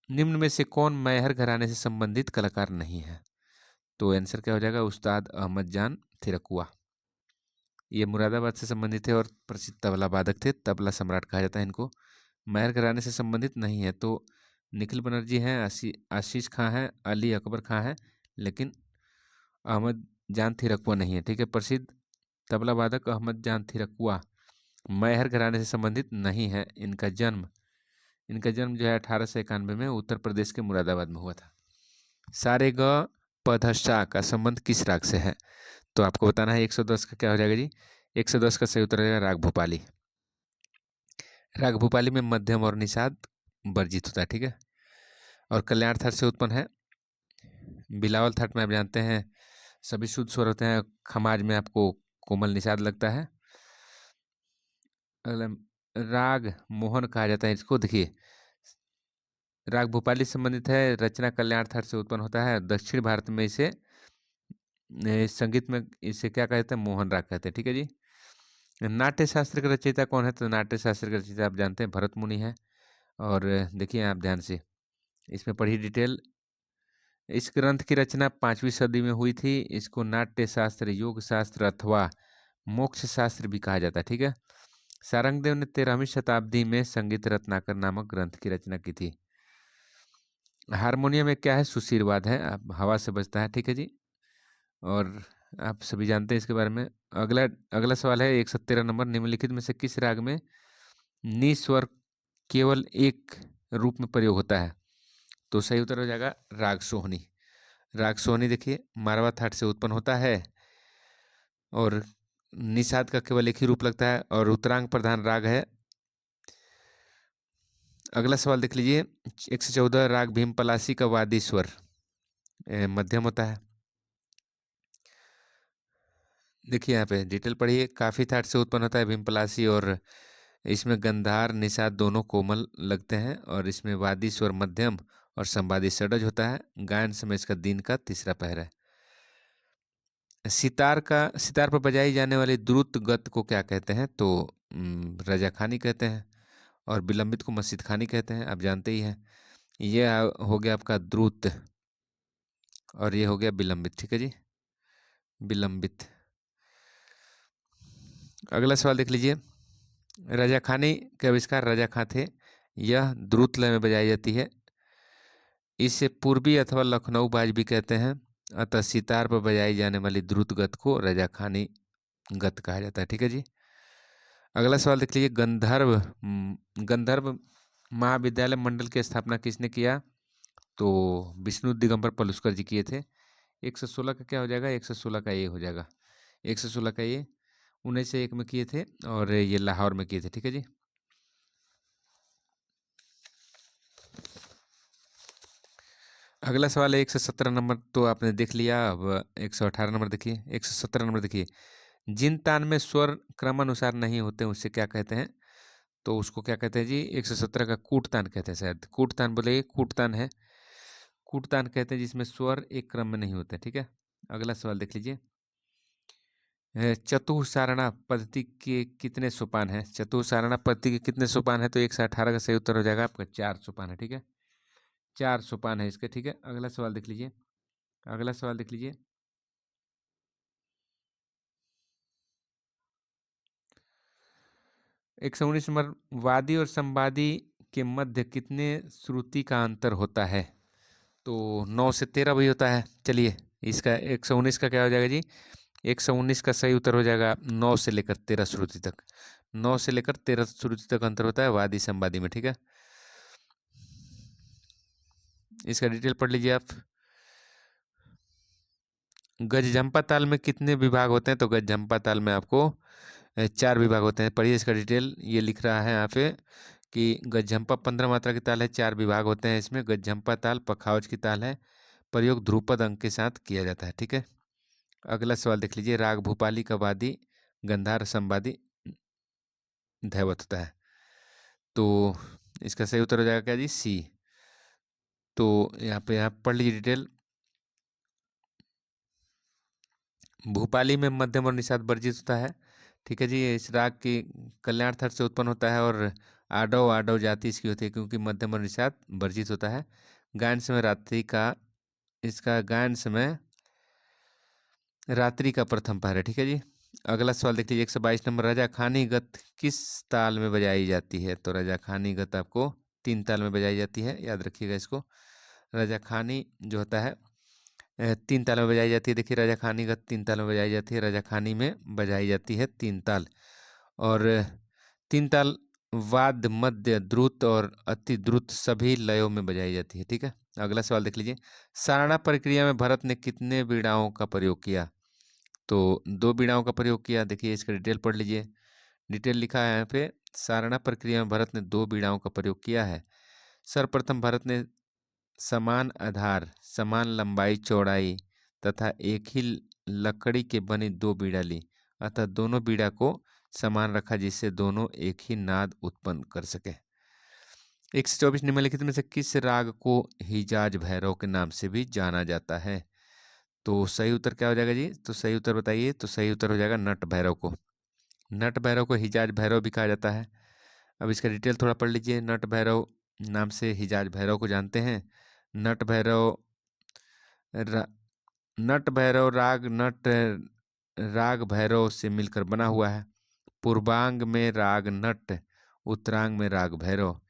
निम्न में से कौन मैहर घराने से संबंधित कलाकार नहीं है? तो आंसर क्या हो जाएगा? उस्ताद अहमद जान थिरकुआ। ये मुरादाबाद से संबंधित थे और प्रसिद्ध तबला वादक थे। तबला सम्राट कहा जाता है इनको। मैहर घराने से संबंधित नहीं है तो निखिल बनर्जी हैं, आशीष खां हैं, अली अकबर खां हैं, लेकिन अहमद जान थिरकुआ नहीं है। ठीक है। प्रसिद्ध तबला वादक अहमद जान थिरकुआ मैहर घराने से संबंधित नहीं है। इनका जन्म जो है 1891 में उत्तर प्रदेश के मुरादाबाद में हुआ था। सारे ग पधश्चा का संबंध किस राग से है? तो आपको बताना है। 110 का क्या हो जाएगा जी? 110 का सही उत्तर हो जाएगा राग भूपाली। राग भूपाली में मध्यम और निषाद वर्जित होता है। ठीक है। और कल्याण थाट से उत्पन्न है। बिलावल थाट में आप जानते हैं सभी शुद्ध स्वर होते हैं। खमाज में आपको कोमल निषाद लगता है। राग मोहन कहा जाता है इसको। देखिए राग भूपाली से संबंधित है। रचना कल्याण थाट से उत्पन्न होता है। दक्षिण भारत में इसे संगीत में इसे क्या कहते हैं? मोहन राग कहते हैं। ठीक है जी। नाट्य शास्त्र के रचयिता कौन है? तो नाट्य शास्त्र के रचयिता आप जानते हैं भरत मुनि है। और देखिए आप ध्यान से इसमें पढ़ी डिटेल। इस ग्रंथ की रचना 5वीं सदी में हुई थी। इसको नाट्य शास्त्र, योग शास्त्र अथवा मोक्ष शास्त्र भी कहा जाता है। ठीक है। सारंगदेव ने 13वीं शताब्दी में संगीत रत्नाकर नामक ग्रंथ की रचना की थी। हारमोनियम में क्या है? सुशीरवाद है, अब हवा से बजता है। ठीक है जी। और आप सभी जानते हैं इसके बारे में। अगला अगला सवाल है 117 नंबर, निम्नलिखित में से किस राग में नी स्वर केवल एक रूप में प्रयोग होता है? तो सही उत्तर हो जाएगा राग सोहनी। राग सोहनी देखिए मारवा थाट से उत्पन्न होता है और निषाद का केवल एक ही रूप लगता है और उत्तरांग प्रधान राग है। अगला सवाल देख लीजिए। 114 राग भीम पलासी का वादी स्वर मध्यम होता है। देखिए यहाँ पे डिटेल पढ़िए। काफी थाट से उत्पन्न होता है भीम पलासी और इसमें गंधार निषाद दोनों कोमल लगते हैं और इसमें वादी स्वर मध्यम और संवादी षडज होता है। गायन समय इसका दिन का तीसरा पहर है। सितार पर बजाई जाने वाली द्रुत गत को क्या कहते हैं? तो रजाखानी कहते हैं और विलंबित को मस्जिद खानी कहते हैं, आप जानते ही हैं। ये हो गया आपका द्रुत और ये हो गया विलंबित। ठीक है जी, विलंबित। अगला सवाल देख लीजिए। रजाखानी के आविष्कार रजा खां थे। यह द्रुत लय में बजाई जाती है। इसे पूर्वी अथवा लखनऊ बाज भी कहते हैं। अतः सितार पर बजाई जाने वाली द्रुत गत को रजाखानी गत कहा जाता है। ठीक है जी। अगला सवाल देख लीजिए, गंधर्व महाविद्यालय मंडल की स्थापना किसने किया? तो विष्णु दिगंबर पलुस्कर जी किए थे। 116 का क्या हो जाएगा? 116 का ये हो जाएगा। 116 का ये 1901 में किए थे और ये लाहौर में किए थे। ठीक है जी। अगला सवाल है 117 नंबर, तो आपने देख लिया। अब 118 नंबर देखिए। 117 नंबर देखिए, जिन तान में स्वर क्रमानुसार नहीं होते उससे क्या कहते हैं? तो उसको क्या कहते हैं जी? 117 का कूटतान कहते हैं, शायद कूटतान बोले, कूटतान है। कूटतान कहते हैं जिसमें स्वर एक क्रम में नहीं होते। ठीक है। अगला सवाल देख लीजिए, चतुस्सारणा पद्धति के कितने सोपान हैं? चतुस्सारणा पद्धति के कितने सोपान है? तो 118 का सही उत्तर हो जाएगा आपका 4 सोपान है। ठीक है, 4 सोपान है इसके। ठीक है। अगला सवाल देख लीजिए। अगला सवाल देख लीजिए, 119 नंबर, वादी और संवादी के मध्य कितने श्रुति का अंतर होता है? तो 9 से 13 भी होता है। चलिए, इसका 119 का क्या हो जाएगा जी? 119 का सही उत्तर हो जाएगा 9 से लेकर 13 श्रुति तक। 9 से लेकर 13 श्रुति तक अंतर होता है वादी संवादी में। ठीक है, इसका डिटेल पढ़ लीजिए आप। गजझंपा ताल में कितने विभाग होते हैं? तो गजझंपा ताल में आपको 4 विभाग होते हैं। पढ़िए इसका डिटेल, ये लिख रहा है यहाँ पे कि गजझंपा 15 मात्रा की ताल है, 4 विभाग होते हैं इसमें। गजझंपा ताल पखावज की ताल है, प्रयोग ध्रुपद अंक के साथ किया जाता है। ठीक है। अगला सवाल देख लीजिए, राग भूपाली का वादी गंधार संवादी धैवत होता है। तो इसका सही उत्तर हो जाएगा क्या जी? सी। तो यहाँ पे आप पढ़ लीजिए डिटेल। भूपाली में मध्यम और निषाद वर्जित होता है। ठीक है जी। इस राग की कल्याण थर से उत्पन्न होता है और आडव आडव जाति इसकी होती है, क्योंकि मध्यम और निषाद वर्जित होता है। गायन समय रात्रि का, इसका गायन समय रात्रि का प्रथम पहर है। ठीक है जी। अगला सवाल देख लीजिए, 122 नंबर, रजाखानी गत किस ताल में बजाई जाती है? तो रजाखानी गत आपको 3 ताल में बजाई जाती है, याद रखिएगा इसको। रजाखानी जो होता है 3 ताल में बजाई जाती है। देखिए, रजाखानी गत 3 ताल में बजाई जाती है। रजाखानी में बजाई जाती है 3 ताल, और 3 ताल वाद्य मध्य द्रुत और अति द्रुत सभी लयों में बजाई जाती है। ठीक है। अगला सवाल देख लीजिए, सारणा प्रक्रिया में भरत ने कितने बीड़ाओं का प्रयोग किया? तो 2 बीड़ाओं का प्रयोग किया। देखिए, इसका डिटेल पढ़ लीजिए। डिटेल लिखा है यहाँ पे, सारणा प्रक्रिया में भरत ने 2 बीड़ाओं का प्रयोग किया है। सर्वप्रथम भरत ने समान आधार, समान लंबाई चौड़ाई तथा एक ही लकड़ी के बनी 2 बीड़ा ली, अतः दोनों बीड़ा को समान रखा, जिससे दोनों एक ही नाद उत्पन्न कर सके। 124 निम्नलिखित में से किस राग को हिजाज भैरव के नाम से भी जाना जाता है? तो सही उत्तर क्या हो जाएगा जी? तो सही उत्तर बताइए। तो सही उत्तर हो जाएगा नट भैरव को। नट भैरव को हिजाज भैरव भी कहा जाता है। अब इसका डिटेल थोड़ा पढ़ लीजिए। नट भैरव नाम से हिजाज भैरव को जानते हैं। नट भैरव रा, नट भैरव राग भैरव से मिलकर बना हुआ है। पूर्वांग में राग नट, उत्तरांग में राग भैरव।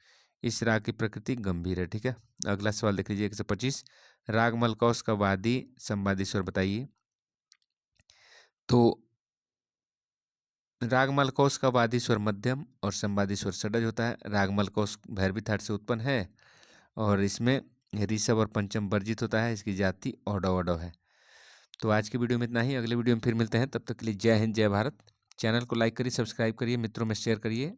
इस राग की प्रकृति गंभीर है। ठीक है। अगला सवाल देख लीजिए, 125, राग मलकौस का वादी संवादी स्वर बताइए। तो राग मलकौस का वादी स्वर मध्यम और संवादी स्वर षड्ज होता है। राग मलकौस भैरवी थाट से उत्पन्न है और इसमें ऋषभ और पंचम वर्जित होता है। इसकी जाति औडव औडव है। तो आज की वीडियो में इतना ही। अगले वीडियो में फिर मिलते हैं। तब तक के लिए जय हिंद, जय भारत। चैनल को लाइक करिए, सब्सक्राइब करिए, मित्रों में शेयर करिए।